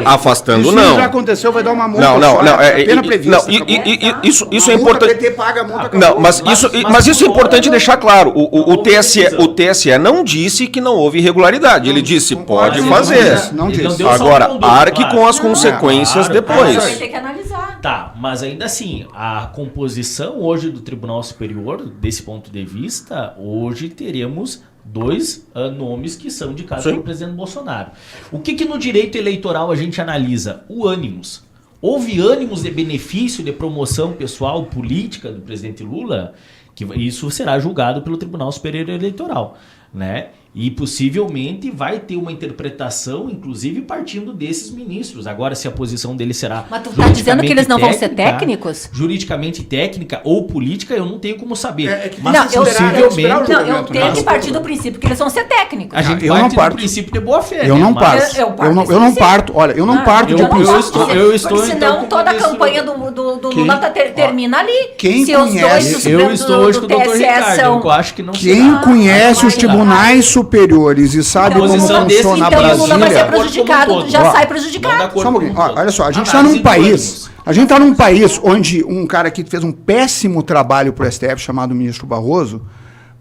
Afastando, Isso não. já aconteceu, vai dar uma multa. Não, não, só, não. é pena prevista. Não, acabou. isso é A multa, importante. PT paga a multa, Não, acabou. mas isso é importante deixar claro. O decisão. TSE não disse que não houve irregularidade. Ele disse, pode Não, fazer. não Ele não disse. deu só Agora, um conduto, arque claro. com as Não, consequências claro, depois. Vai ter que analisar. Tá, mas ainda assim, a composição hoje do Tribunal Superior, desse ponto de vista, hoje teremos dois nomes que são indicados Sim. pelo presidente Bolsonaro. O que no direito eleitoral a gente analisa? O ânimos. Houve ânimos de benefício, de promoção pessoal, política do presidente Lula, que isso será julgado pelo Tribunal Superior Eleitoral, né? E possivelmente vai ter uma interpretação, inclusive partindo desses ministros. Agora, se a posição dele será. Mas tu tá dizendo que eles não vão ser técnica, técnicos? Juridicamente técnica ou política, eu não tenho como saber. É que mas Não, eu possivelmente. não, eu julgamento, tenho né? que partir do princípio que eles vão ser técnicos. A gente Eu parte não parto. do princípio de boa fé. Eu né? não Mas- parto. Eu parto Eu não desse parto. Olha, eu não parto de eu princípio. estou- Porque eu estou, senão então, como toda a ministro- campanha do Lula termina ali. quem Se os dois conhece- do Eu Supremo estou hoje com o doutor TSE Ricardo, são... eu acho que não Quem será. conhece os vai- tribunais superiores e sabe Então, como posição desse- funciona a então o Lula vai ser Brasília... prejudicado, Como um já todo. sai Não dá prejudicado. cor Só um pouquinho. como um todo. Olha só, a gente está Análise num de país... ânimos. A gente está num país onde um cara que fez um péssimo trabalho para o STF, chamado ministro Barroso,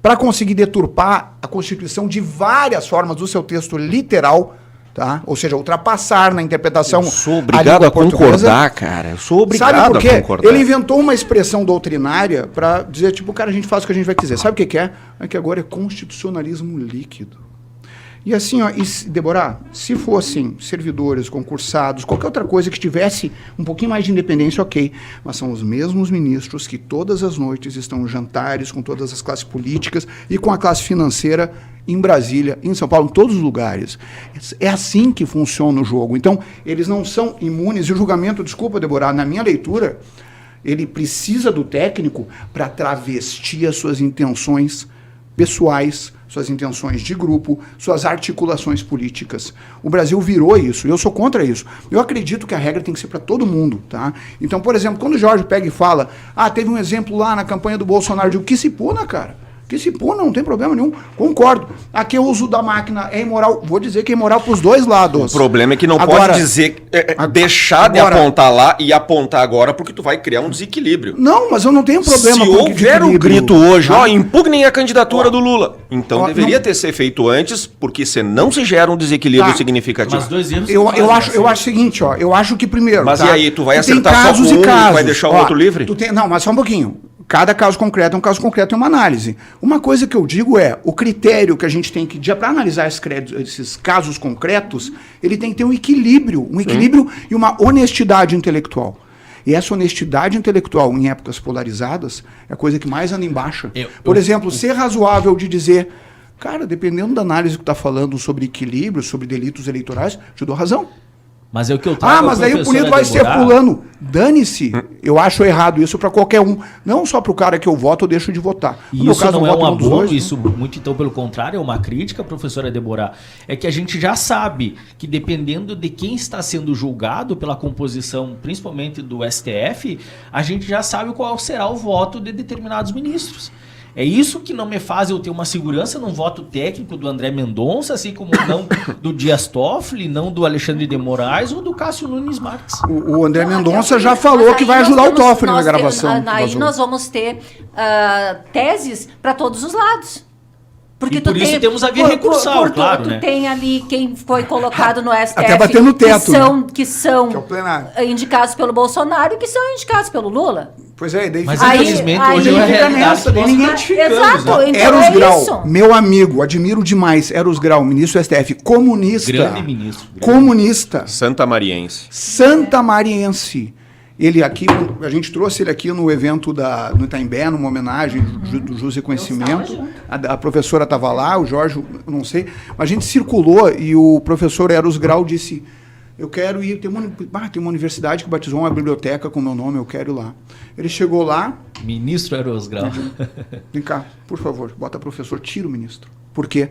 para conseguir deturpar a Constituição de várias formas do seu texto literal, tá? Ou seja, ultrapassar na interpretação... Eu sou obrigado língua a portuguesa. concordar, cara. Eu sou obrigado Sabe por a quê? concordar. Ele inventou uma expressão doutrinária para dizer, tipo, cara, a gente faz o que a gente vai quiser. Sabe o que é? É que agora é constitucionalismo líquido. E assim, ó, Deborah, se fossem servidores, concursados, qualquer outra coisa que tivesse um pouquinho mais de independência, ok. Mas são os mesmos ministros que todas as noites estão em jantares com todas as classes políticas e com a classe financeira em Brasília, em São Paulo, em todos os lugares. É assim que funciona o jogo. Então, eles não são imunes. E o julgamento, desculpa, Deborah, na minha leitura, ele precisa do técnico para travestir as suas intenções pessoais, suas intenções de grupo, suas articulações políticas. O Brasil virou isso, e eu sou contra isso. Eu acredito que a regra tem que ser para todo mundo, tá? Então, por exemplo, quando o Jorge pega e fala, teve um exemplo lá na campanha do Bolsonaro, eu digo, que se puna, cara. Que se puna, não tem problema nenhum. Concordo. Aqui o uso da máquina é imoral. Vou dizer que é imoral para os dois lados. O problema é que não Agora- pode dizer, deixar de agora- apontar lá e apontar agora, porque tu vai criar um desequilíbrio. Não, mas eu não tenho problema Se com houver um equilíbrio, grito hoje, tá? impugnem a candidatura do Lula. Então Ó, deveria não- ter sido feito antes, porque senão se gera um desequilíbrio Tá. significativo. Mas dois erros. Eu não acho fazem o seguinte, ó. Eu acho que primeiro. Mas tá? e aí, tu vai tem acertar só casos com e um e casos. vai deixar o Ó, outro livre? Não, mas só um pouquinho. Cada caso concreto é um caso concreto, é uma análise. Uma coisa que eu digo é, o critério que a gente tem que, para analisar esses casos concretos, ele tem que ter um equilíbrio e uma honestidade intelectual. E essa honestidade intelectual em épocas polarizadas é a coisa que mais anda em baixa. Por exemplo, ser razoável de dizer, cara, dependendo da análise que tu está falando sobre equilíbrio, sobre delitos eleitorais, te dou razão. Mas é o que eu trago. Mas daí o punido vai ser fulano. Dane-se. Eu acho errado isso para qualquer um. Não só para o cara que eu voto, eu deixo de votar. No E meu isso caso, não eu é um voto num dos abono, dois, né? isso muito então pelo contrário, é uma crítica, professora Deborah. É que a gente já sabe que dependendo de quem está sendo julgado pela composição, principalmente do STF, a gente já sabe qual será o voto de determinados ministros. É isso que não me faz eu ter uma segurança num voto técnico do André Mendonça, assim como não do Dias Toffoli, não do Alexandre de Moraes ou do Cássio Nunes Marques. O André Mendonça já falou que vai ajudar o Toffoli na gravação. Aí nós vamos ter teses para todos os lados. Porque e por isso temos a via recursal, claro, né? Tu tem ali quem foi colocado no STF... Até bater no teto, que são é indicados pelo Bolsonaro e que são indicados pelo Lula. Pois é, daí mas infelizmente hoje é a realidade que nós identificamos. Exato, né? então Eros Grau, isso. meu amigo, admiro demais, Eros Grau, ministro do STF, comunista. Grande ministro. Comunista. Santamariense. Santamariense. Ele aqui, a gente trouxe ele aqui no evento no Itaimbé, numa homenagem do Jus e Conhecimento. A professora estava lá, o Jorge, eu não sei. A gente circulou e o professor Eros Grau disse, eu quero ir, tem uma universidade que batizou uma biblioteca com meu nome, eu quero ir lá. Ele chegou lá... Ministro Eros Grau. Vem cá, por favor, bota professor, tira o ministro. Por quê?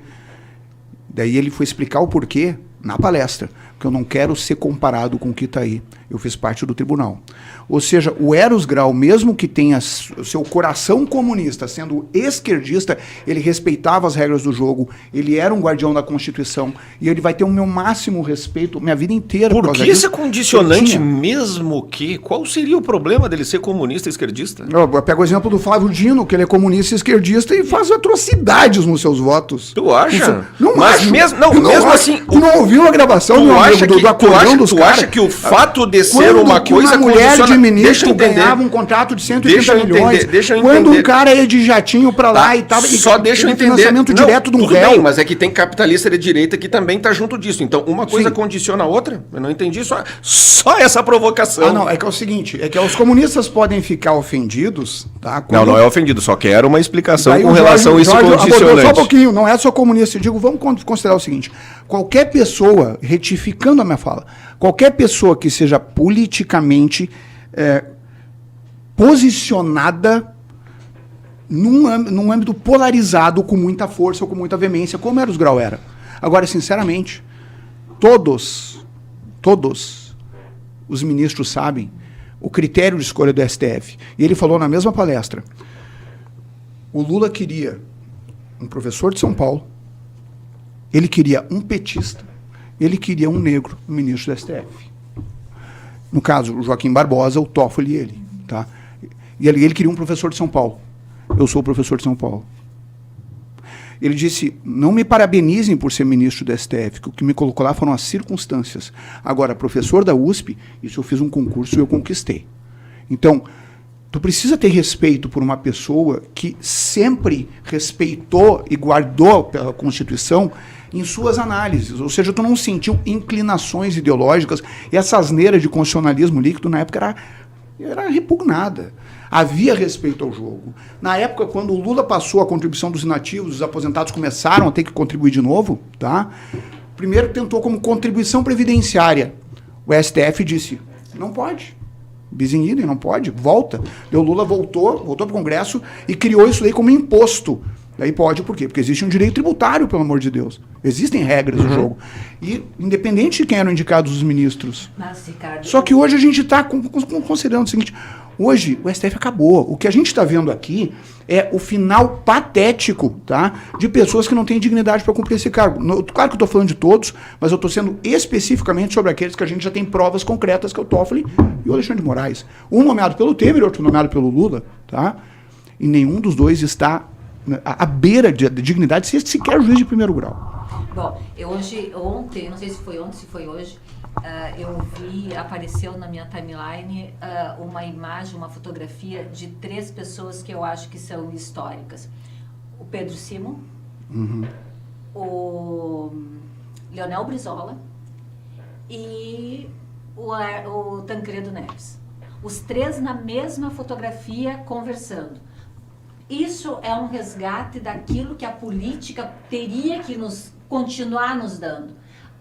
Daí ele foi explicar o porquê na palestra, porque eu não quero ser comparado com o que está aí. Eu fiz parte do tribunal. Ou seja, o Eros Grau, mesmo que tenha o seu coração comunista, sendo esquerdista, ele respeitava as regras do jogo, ele era um guardião da Constituição, e ele vai ter o meu máximo respeito minha vida inteira. Por que esse condicionante mesmo que? Qual seria o problema dele ser comunista e esquerdista? Eu pego o exemplo do Flávio Dino, que ele é comunista e esquerdista e faz atrocidades nos seus votos. Tu acha? Não mas acho. Mesmo assim... Tu não ouviu a gravação do acordão dos caras? Tu acha que o fato de ser uma coisa mulher de ministro ganhava um contrato de 180 milhões. Deixa eu entender. Quando um cara ia de jatinho pra lá e tava... Só deixa eu entender. Financiamento direto de um réu. Bem, mas é que tem capitalista de direita que também tá junto disso. Então, uma coisa condiciona a outra? Eu não entendi só essa provocação. Não, é que é o seguinte, é que os comunistas podem ficar ofendidos, tá? Não é ofendido, só quero uma explicação com relação a isso condicionante. Só um pouquinho, não é só comunista. Eu digo, vamos considerar o seguinte, qualquer pessoa, retificando a minha fala, qualquer pessoa que seja politicamente posicionada num âmbito polarizado com muita força ou com muita veemência, como Eros Grau era. Agora, sinceramente, todos os ministros sabem o critério de escolha do STF. E ele falou na mesma palestra, o Lula queria um professor de São Paulo, ele queria um petista, ele queria um negro, um ministro do STF. No caso, o Joaquim Barbosa, o Toffoli e ele. Tá? E ele queria um professor de São Paulo. Eu sou o professor de São Paulo. Ele disse, não me parabenizem por ser ministro do STF, que o que me colocou lá foram as circunstâncias. Agora, professor da USP, isso eu fiz um concurso e eu conquistei. Então, tu precisa ter respeito por uma pessoa que sempre respeitou e guardou pela Constituição em suas análises. Ou seja, tu não sentiu inclinações ideológicas, e essa asneira de constitucionalismo líquido na época era repugnada. Havia respeito ao jogo. Na época, quando o Lula passou a contribuição dos inativos, os aposentados começaram a ter que contribuir de novo, tá? Primeiro tentou como contribuição previdenciária. O STF disse, não pode. Bis in idem, não pode, volta. E o Lula voltou para o Congresso e criou isso daí como imposto. Daí pode, por quê? Porque existe um direito tributário, pelo amor de Deus. Existem regras do jogo. E independente de quem eram indicados os ministros. Mas, Ricardo, só que hoje a gente está considerando o seguinte, hoje o STF acabou. O que a gente está vendo aqui é o final patético, tá, de pessoas que não têm dignidade para cumprir esse cargo. Claro que eu estou falando de todos, mas eu estou sendo especificamente sobre aqueles que a gente já tem provas concretas, que é o Toffoli e o Alexandre de Moraes. Um nomeado pelo Temer e outro nomeado pelo Lula, tá? E nenhum dos dois está à beira de dignidade, se sequer juiz de primeiro grau. Bom, ontem, não sei se foi ontem, se foi hoje, apareceu na minha timeline uma imagem, uma fotografia de 3 pessoas que eu acho que são históricas. O Pedro Simon, o Leonel Brizola e o Tancredo Neves. Os 3 na mesma fotografia conversando. Isso é um resgate daquilo que a política teria que continuar nos dando.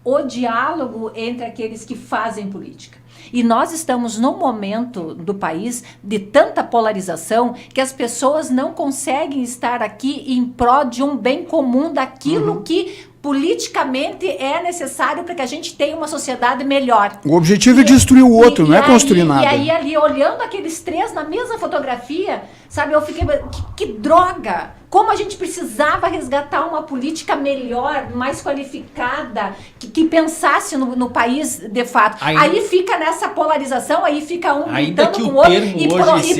O diálogo entre aqueles que fazem política. E nós estamos num momento do país de tanta polarização que as pessoas não conseguem estar aqui em prol de um bem comum daquilo que politicamente é necessário para que a gente tenha uma sociedade melhor. O objetivo é destruir o outro, não é construir nada. E aí, ali, olhando aqueles três na mesma fotografia, sabe, eu fiquei, que droga! Como a gente precisava resgatar uma política melhor, mais qualificada, que pensasse no país de fato. Aí fica nessa polarização, aí fica um gritando com o outro, e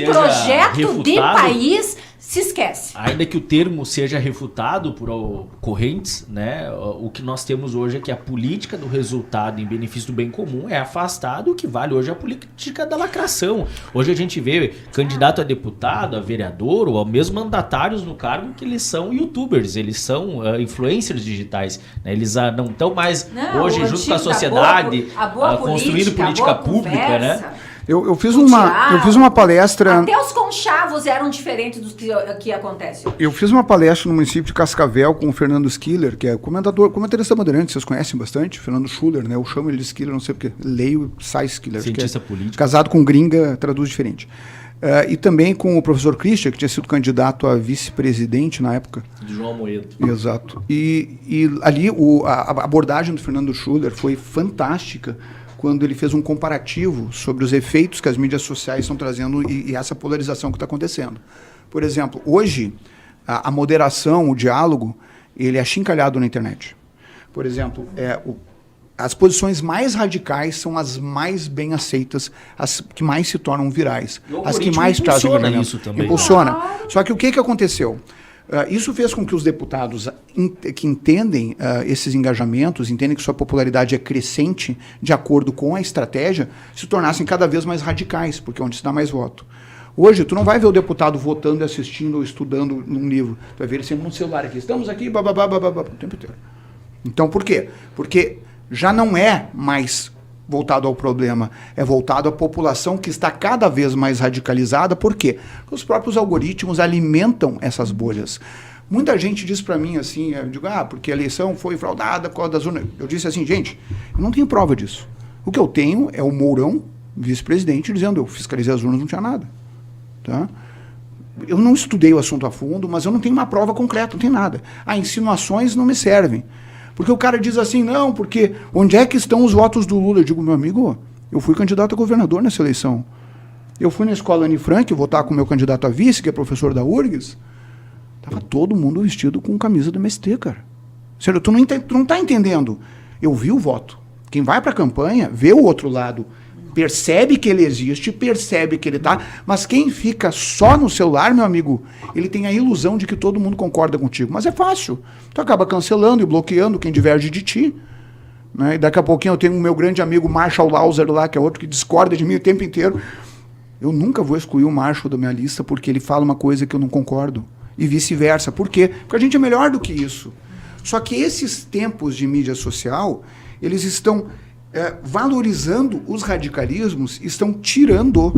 projeto de país se esquece. Ainda que o termo seja refutado por correntes, né, o que nós temos hoje é que a política do resultado em benefício do bem comum é afastada, o que vale hoje é a política da lacração. Hoje a gente vê candidato a deputado, a vereador ou mesmo mandatários no cargo que eles são youtubers, eles são influencers digitais, né? Eles não estão mais hoje junto com a sociedade construindo política pública, né? Eu fiz uma palestra... Até os conchavos eram diferentes do que acontece hoje. Eu fiz uma palestra no município de Cascavel com o Fernando Schiller, que é comentarista Bandeirantes, vocês conhecem bastante, Fernando Schuller, né? Eu chamo ele de Schiller, não sei porque. Leio e sai Schiller. Cientista político. Casado com gringa, traduz diferente. E também com o professor Christian, que tinha sido candidato a vice-presidente na época. De João Amoedo. Exato. E ali a abordagem do Fernando Schuller foi fantástica, quando ele fez um comparativo sobre os efeitos que as mídias sociais estão trazendo e essa polarização que está acontecendo. Por exemplo, hoje, a moderação, o diálogo, ele é achincalhado na internet. Por exemplo, as posições mais radicais são as mais bem aceitas, as que mais se tornam virais, as que mais trazem engajamento. Isso também. Impulsiona. Só que o que aconteceu? Isso fez com que os deputados que entendem esses engajamentos, entendem que sua popularidade é crescente de acordo com a estratégia, se tornassem cada vez mais radicais, porque é onde se dá mais voto. Hoje, tu não vai ver o deputado votando e assistindo ou estudando num livro. Tu vai ver ele sempre no celular aqui. Estamos aqui, o tempo inteiro. Então, por quê? Porque já não é mais voltado ao problema, é voltado à população que está cada vez mais radicalizada. Por quê? Porque os próprios algoritmos alimentam essas bolhas. Muita gente diz para mim assim, eu digo, porque a eleição foi fraudada por causa das urnas. Eu disse assim, gente, eu não tenho prova disso. O que eu tenho é o Mourão, vice-presidente, dizendo, eu fiscalizei as urnas, não tinha nada. Tá? Eu não estudei o assunto a fundo, mas eu não tenho uma prova concreta, não tem nada. Insinuações não me servem. Porque o cara diz assim, não, porque onde é que estão os votos do Lula? Eu digo, meu amigo, eu fui candidato a governador nessa eleição. Eu fui na escola Anne Frank votar com o meu candidato a vice, que é professor da URGS. Tava todo mundo vestido com camisa do MST, cara. Sério, tu não tá entendendo. Eu vi o voto. Quem vai pra campanha, vê o outro lado, percebe que ele existe, percebe que ele tá, mas quem fica só no celular, meu amigo, ele tem a ilusão de que todo mundo concorda contigo. Mas é fácil. Tu acaba cancelando e bloqueando quem diverge de ti. Né? E daqui a pouquinho eu tenho o meu grande amigo Marshall Lauser lá, que é outro que discorda de mim o tempo inteiro. Eu nunca vou excluir o Marshall da minha lista porque ele fala uma coisa que eu não concordo. E vice-versa. Por quê? Porque a gente é melhor do que isso. Só que esses tempos de mídia social, eles estão valorizando os radicalismos, estão tirando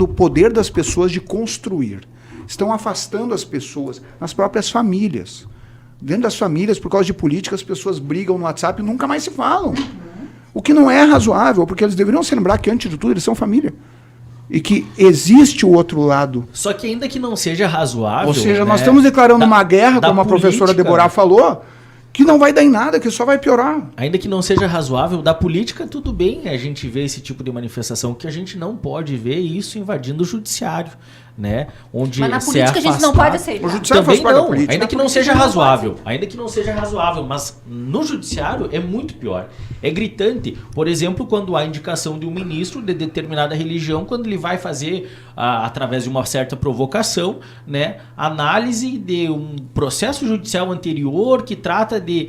o poder das pessoas de construir. Estão afastando as pessoas nas próprias famílias. Dentro das famílias, por causa de política, as pessoas brigam no WhatsApp e nunca mais se falam. O que não é razoável, porque eles deveriam se lembrar que, antes de tudo, eles são família. E que existe o outro lado. Só que ainda que não seja razoável... Ou seja, nós estamos declarando uma guerra, como a professora Deborah falou, que não vai dar em nada, que só vai piorar. Ainda que não seja razoável, da política tudo bem a gente ver esse tipo de manifestação, que a gente não pode ver isso invadindo o judiciário, né? Onde mas na política a gente não pode aceitar. O judiciário também faz parte não, da política. ainda que não seja razoável, mas no judiciário é muito pior. É gritante. Por exemplo, quando há indicação de um ministro de determinada religião, quando ele vai fazer, através de uma certa provocação, né, análise de um processo judicial anterior que trata de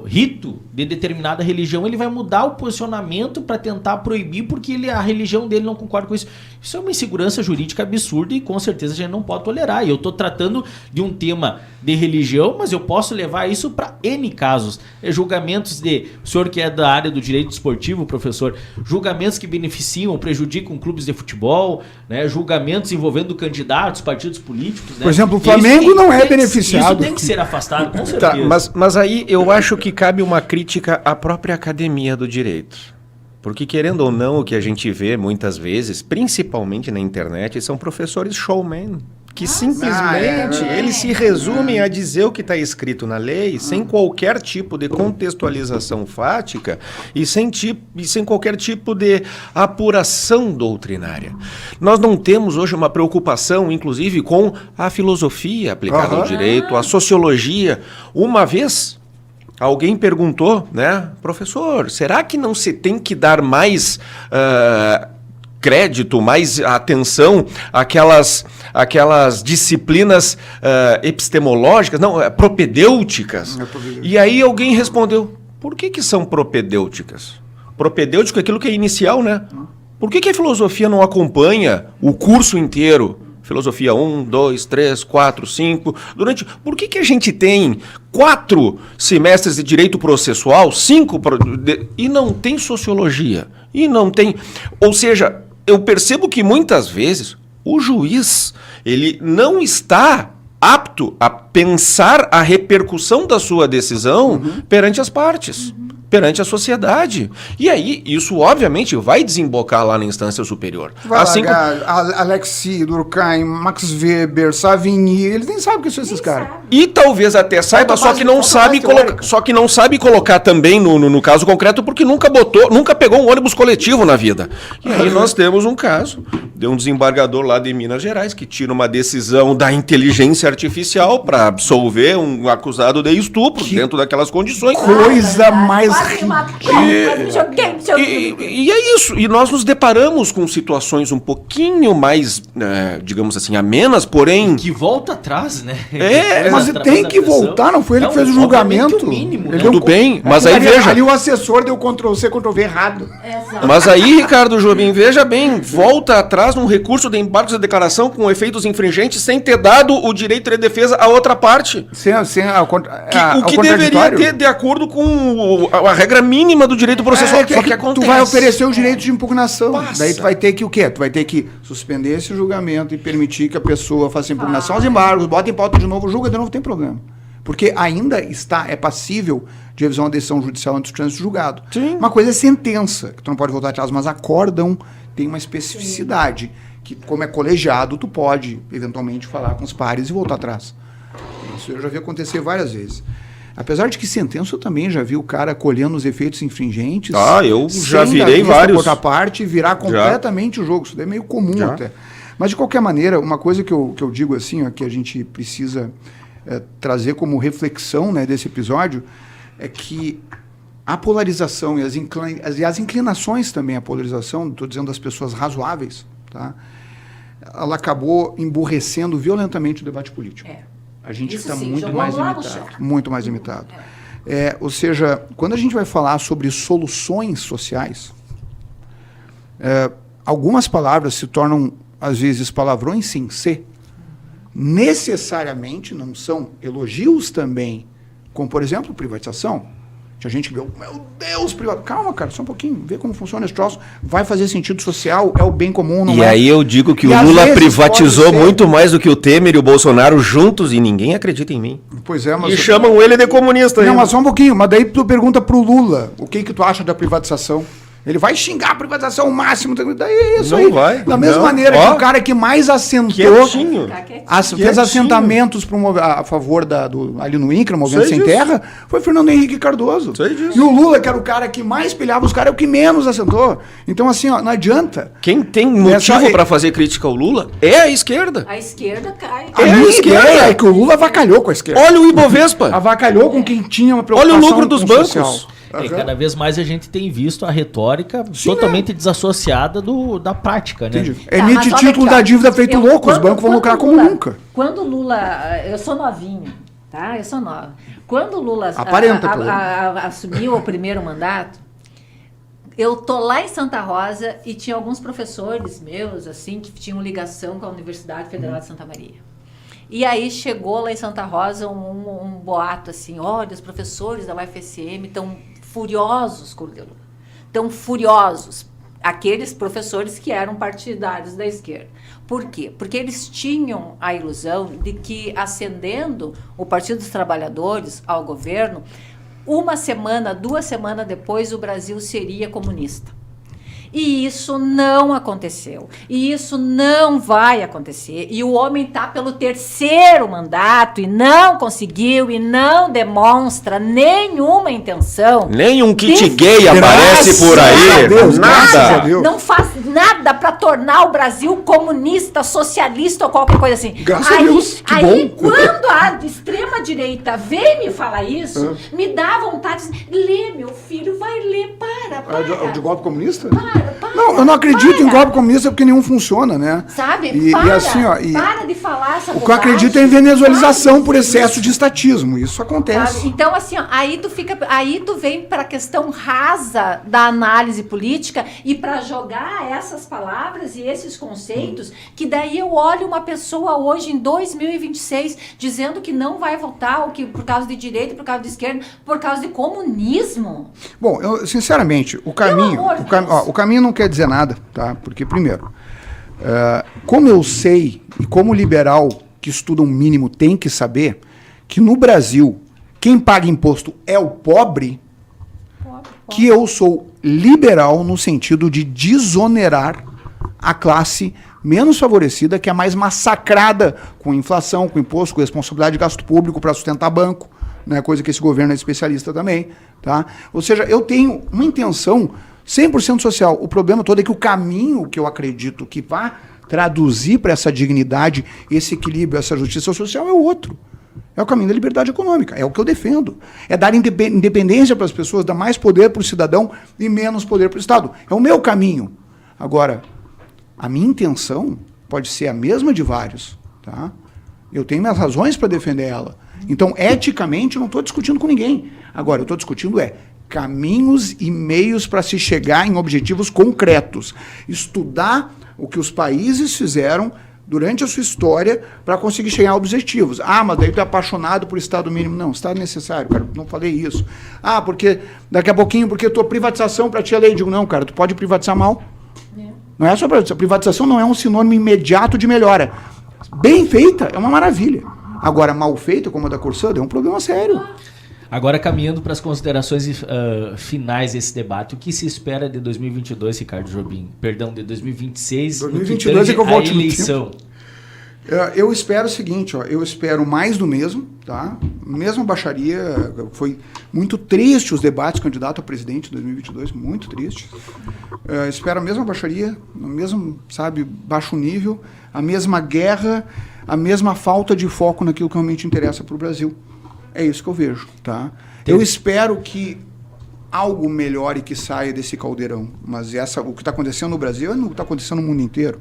rito de determinada religião, ele vai mudar o posicionamento para tentar proibir porque a religião dele não concorda com isso. Isso é uma insegurança jurídica absurda e com certeza a gente não pode tolerar. E eu estou tratando de um tema de religião, mas eu posso levar isso para N casos. Julgamentos o senhor que é da área do direito esportivo, professor, julgamentos que beneficiam ou prejudicam clubes de futebol, né? Julgamentos envolvendo candidatos, partidos políticos. Né? Por exemplo, o Flamengo não é beneficiado. Isso tem que ser afastado, com certeza. Tá, mas aí eu acho que cabe uma crítica à própria academia do direito. Porque, querendo ou não, o que a gente vê muitas vezes, principalmente na internet, são professores showman que simplesmente eles se resumem a dizer o que está escrito na lei, sem qualquer tipo de contextualização fática e sem qualquer tipo de apuração doutrinária. Nós não temos hoje uma preocupação, inclusive, com a filosofia aplicada ao direito, a sociologia. Uma vez alguém perguntou, né, professor, será que não se tem que dar mais crédito, mais atenção àquelas disciplinas epistemológicas, não, propedêuticas? E aí alguém respondeu, por que são propedêuticas? Propedêutico é aquilo que é inicial, né? Por que a filosofia não acompanha o curso inteiro? Filosofia 1, 2, 3, 4, 5. Por que a gente tem 4 semestres de direito processual, 5 e não tem sociologia? E não tem. Ou seja, eu percebo que muitas vezes o juiz ele não está apto a pensar a repercussão da sua decisão perante as partes. Perante a sociedade. E aí, isso obviamente vai desembocar lá na instância superior. Vai assim Alexis, Durkheim, Max Weber, Savigny, eles nem sabem o que são esses caras. E talvez até saiba, só que não sabe colocar também no caso concreto, porque nunca pegou um ônibus coletivo na vida. E aí nós temos um caso de um desembargador lá de Minas Gerais que tira uma decisão da inteligência artificial para absolver um acusado de estupro dentro daquelas condições. Coisa mais E é isso. E nós nos deparamos com situações um pouquinho mais, digamos assim, amenas, porém... Que volta atrás, né? Mas tem que voltar, não foi ele que fez o julgamento. Tudo bem, mas aí veja... Ali o assessor deu Ctrl-C, Ctrl-V errado. Mas aí, Ricardo Jobim, veja bem, volta atrás num recurso de embargos de declaração com efeitos infringentes sem ter dado o direito de defesa à outra parte. O que deveria ter de acordo com a regra mínima do direito processual. Só que acontece. Tu vai oferecer o direito de impugnação. Daí tu vai ter que o quê? Tu vai ter que suspender esse julgamento e permitir que a pessoa faça impugnação aos embargos, bota em pauta de novo, julga de novo, tem problema. Porque ainda é passível de revisão da decisão judicial antes do trânsito julgado. Sim. Uma coisa é sentença, que tu não pode voltar atrás, mas acórdão tem uma especificidade, que como é colegiado, tu pode eventualmente falar com os pares e voltar atrás. Isso eu já vi acontecer várias vezes. Apesar de que sentença eu também já vi o cara colhendo os efeitos infringentes. Eu já virei vários. Outra parte virar completamente o jogo. Isso daí é meio comum até. Mas de qualquer maneira, uma coisa que eu digo assim, que a gente precisa trazer como reflexão, né, desse episódio, é que a polarização e as inclinações também, a polarização, estou dizendo das pessoas razoáveis, tá? Ela acabou emburrecendo violentamente o debate político. A gente está muito mais limitado. Muito mais limitado. Ou seja, quando a gente vai falar sobre soluções sociais, algumas palavras se tornam, às vezes, palavrões sem ser. Necessariamente não são elogios também, como, por exemplo, privatização. Tinha gente que viu, meu Deus, privado. Calma, cara, só um pouquinho, vê como funciona esse troço. Vai fazer sentido social, é o bem comum, não é? E aí eu digo que o Lula privatizou muito mais do que o Temer e o Bolsonaro juntos e ninguém acredita em mim. Pois é, mas... E chamam ele de comunista. Não, mas só um pouquinho. Mas daí tu pergunta pro Lula, o que tu acha da privatização? Ele vai xingar a privatização ao máximo. Daí é isso. Não aí. Vai. Da mesma maneira que o cara que mais assentou... fez assentamentos a favor ali no INCRA, Movimento Sem Terra, foi Fernando Henrique Cardoso. E o Lula, que era o cara que mais pilhava os caras, é o que menos assentou. Então, assim, não adianta. Quem tem motivo para fazer crítica ao Lula é a esquerda. A esquerda cai. A esquerda é que o Lula avacalhou com a esquerda. Olha o Ibovespa. Avacalhou com quem tinha uma preocupação. Olha o lucro dos bancos. Social. Cada vez mais a gente tem visto a retórica totalmente desassociada da prática, né? Emite título da dívida feito louco, os bancos vão lucrar como nunca. Quando o Lula... Eu sou novinha, tá? Eu sou nova. Quando o Lula assumiu o primeiro mandato, eu tô lá em Santa Rosa e tinha alguns professores meus, assim, que tinham ligação com a Universidade Federal de Santa Maria. E aí chegou lá em Santa Rosa um boato assim, olha, os professores da UFSM estão furiosos com o Lula. Estão furiosos. Aqueles professores que eram partidários da esquerda. Por quê? Porque eles tinham a ilusão de que, ascendendo o Partido dos Trabalhadores ao governo, 1 semana, 2 semanas depois, o Brasil seria comunista. E isso não aconteceu. E isso não vai acontecer. E o homem está pelo 3º mandato e não conseguiu e não demonstra nenhuma intenção. Nem um kit gay aparece por aí. Deus, nada. Deus. Não faz nada para tornar o Brasil comunista, socialista ou qualquer coisa assim. Graças a Deus, que aí bom. quando a extrema-direita vem me falar isso, me dá vontade de lê, meu filho, vai ler, para. De golpe comunista? Para. Não, eu não acredito em golpe comunista porque nenhum funciona, né? Sabe? E assim, ó, para de falar essa o que eu acredito é em venezuelização por excesso de estatismo. Isso acontece. Sabe? Então, assim, ó, aí tu vem para a questão rasa da análise política e para jogar essas palavras e esses conceitos, que daí eu olho uma pessoa hoje em 2026 dizendo que não vai votar ou que por causa de direita, por causa de esquerda, por causa de comunismo. Bom, eu, sinceramente, o caminho não quer dizer nada, tá? Porque, primeiro, como eu sei e como liberal que estuda um mínimo tem que saber que no Brasil quem paga imposto é o pobre, que eu sou liberal no sentido de desonerar a classe menos favorecida, que é mais massacrada com inflação, com imposto, com responsabilidade de gasto público para sustentar banco, né, coisa que esse governo é especialista também. Tá? Ou seja, eu tenho uma intenção 100% social. O problema todo é que o caminho que eu acredito que vai traduzir para essa dignidade, esse equilíbrio, essa justiça social é outro. É o caminho da liberdade econômica, é o que eu defendo. É dar independência para as pessoas, dar mais poder para o cidadão e menos poder para o Estado. É o meu caminho. Agora, a minha intenção pode ser a mesma de vários. Tá? Eu tenho minhas razões para defender ela. Então, eticamente, eu não estou discutindo com ninguém. Agora, eu estou discutindo caminhos e meios para se chegar em objetivos concretos. Estudar o que os países fizeram durante a sua história para conseguir chegar a objetivos. Ah, mas daí tu é apaixonado por Estado mínimo. Não, Estado necessário, cara, não falei isso. Ah, porque daqui a pouquinho, porque tua privatização para ti é lei. Eu digo, não, cara, tu pode privatizar mal. Não é só privatização, não é um sinônimo imediato de melhora. Bem feita, é uma maravilha. Agora, mal feita, como a da Corsã, é um problema sério. Agora, caminhando para as considerações finais desse debate, o que se espera de 2022, Ricardo Jobim? Perdão, de 2026, 2022 é que eu volte a eleição. Eu espero o seguinte, eu espero mais do mesmo, tá? Mesma baixaria, foi muito triste os debates candidato a presidente de 2022, muito triste. Espero a mesma baixaria, o mesmo, baixo nível, a mesma guerra, a mesma falta de foco naquilo que realmente interessa para o Brasil. É isso que eu vejo, tá? Eu espero que algo melhore que saia desse caldeirão, mas o que está acontecendo no Brasil não está acontecendo no mundo inteiro.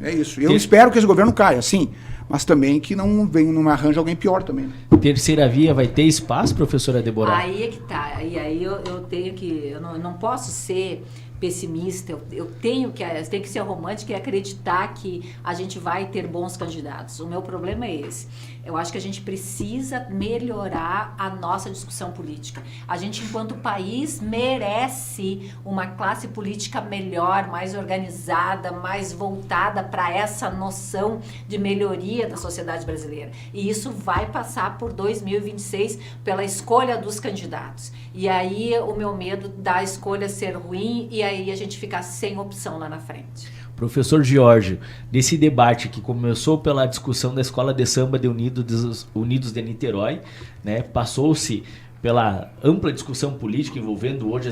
É isso. Eu espero que esse governo caia, sim, mas também que não arranje alguém pior também. Terceira via vai ter espaço, professora Deborah? Aí é que tá. Aí eu tenho que... Eu não posso ser pessimista, eu tenho que ser romântica e acreditar que a gente vai ter bons candidatos. O meu problema é esse. Eu acho que a gente precisa melhorar a nossa discussão política. A gente, enquanto país, merece uma classe política melhor, mais organizada, mais voltada para essa noção de melhoria da sociedade brasileira. E isso vai passar por 2026 pela escolha dos candidatos. E aí o meu medo da escolha ser ruim e aí a gente ficar sem opção lá na frente. Professor Giorgio, desse debate que começou pela discussão da Escola de Samba de Unidos de Niterói, né, passou-se pela ampla discussão política envolvendo hoje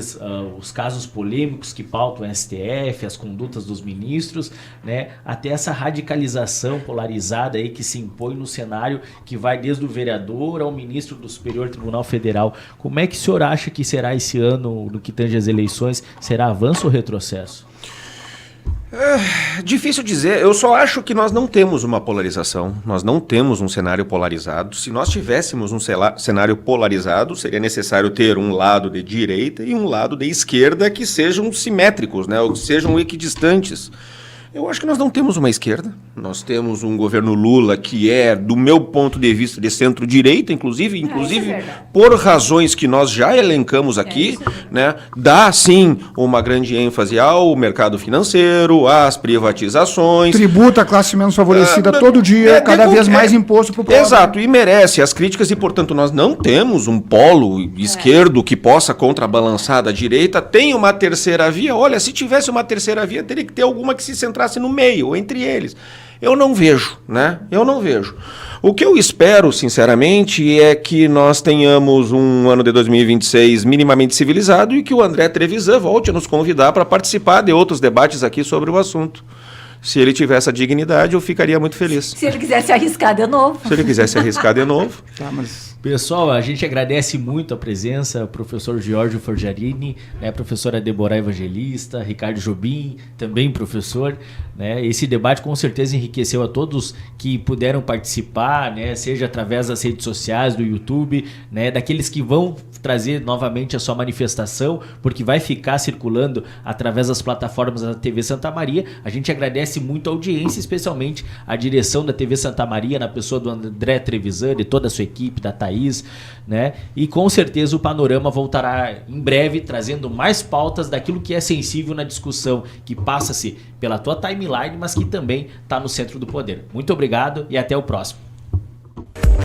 os casos polêmicos que pautam o STF, as condutas dos ministros, né, até essa radicalização polarizada aí que se impõe no cenário que vai desde o vereador ao ministro do Superior Tribunal Federal. Como é que o senhor acha que será esse ano no que tange as eleições? Será avanço ou retrocesso? Difícil dizer, eu só acho que nós não temos uma polarização, nós não temos um cenário polarizado. Se nós tivéssemos um cenário polarizado, seria necessário ter um lado de direita e um lado de esquerda que sejam simétricos, né, ou que sejam equidistantes. Eu acho que nós não temos uma esquerda, nós temos um governo Lula que é, do meu ponto de vista, de centro-direita, inclusive por razões que nós já elencamos aqui, né, dá sim uma grande ênfase ao mercado financeiro, às privatizações. Tributa a classe menos favorecida todo dia, cada vez mais imposto para o povo. Exato, e merece as críticas e, portanto, nós não temos um polo esquerdo que possa contrabalançar da direita. Tem uma terceira via, olha, se tivesse uma terceira via, teria que ter alguma que se centrasse no meio, entre eles. Eu não vejo, né? Eu não vejo. O que eu espero, sinceramente, é que nós tenhamos um ano de 2026 minimamente civilizado e que o André Trevisan volte a nos convidar para participar de outros debates aqui sobre o assunto. Se ele tivesse a dignidade, eu ficaria muito feliz. Se ele quiser se arriscar de novo. Se ele quiser se arriscar de novo. Tá, mas... Pessoal, a gente agradece muito a presença, professor Giorgio Forgiarini, né, professora Deborah Evangelista, Ricardo Jobim, também professor. Né, esse debate com certeza enriqueceu a todos que puderam participar, né, seja através das redes sociais, do YouTube, né, daqueles que vão trazer novamente a sua manifestação, porque vai ficar circulando através das plataformas da TV Santa Maria. A gente agradece muito a audiência, especialmente a direção da TV Santa Maria, na pessoa do André Trevisan e toda a sua equipe, da Thaís, né? E com certeza o Panorama voltará em breve trazendo mais pautas daquilo que é sensível na discussão, que passa-se pela tua timeline, mas que também está no centro do poder. Muito obrigado e até o próximo.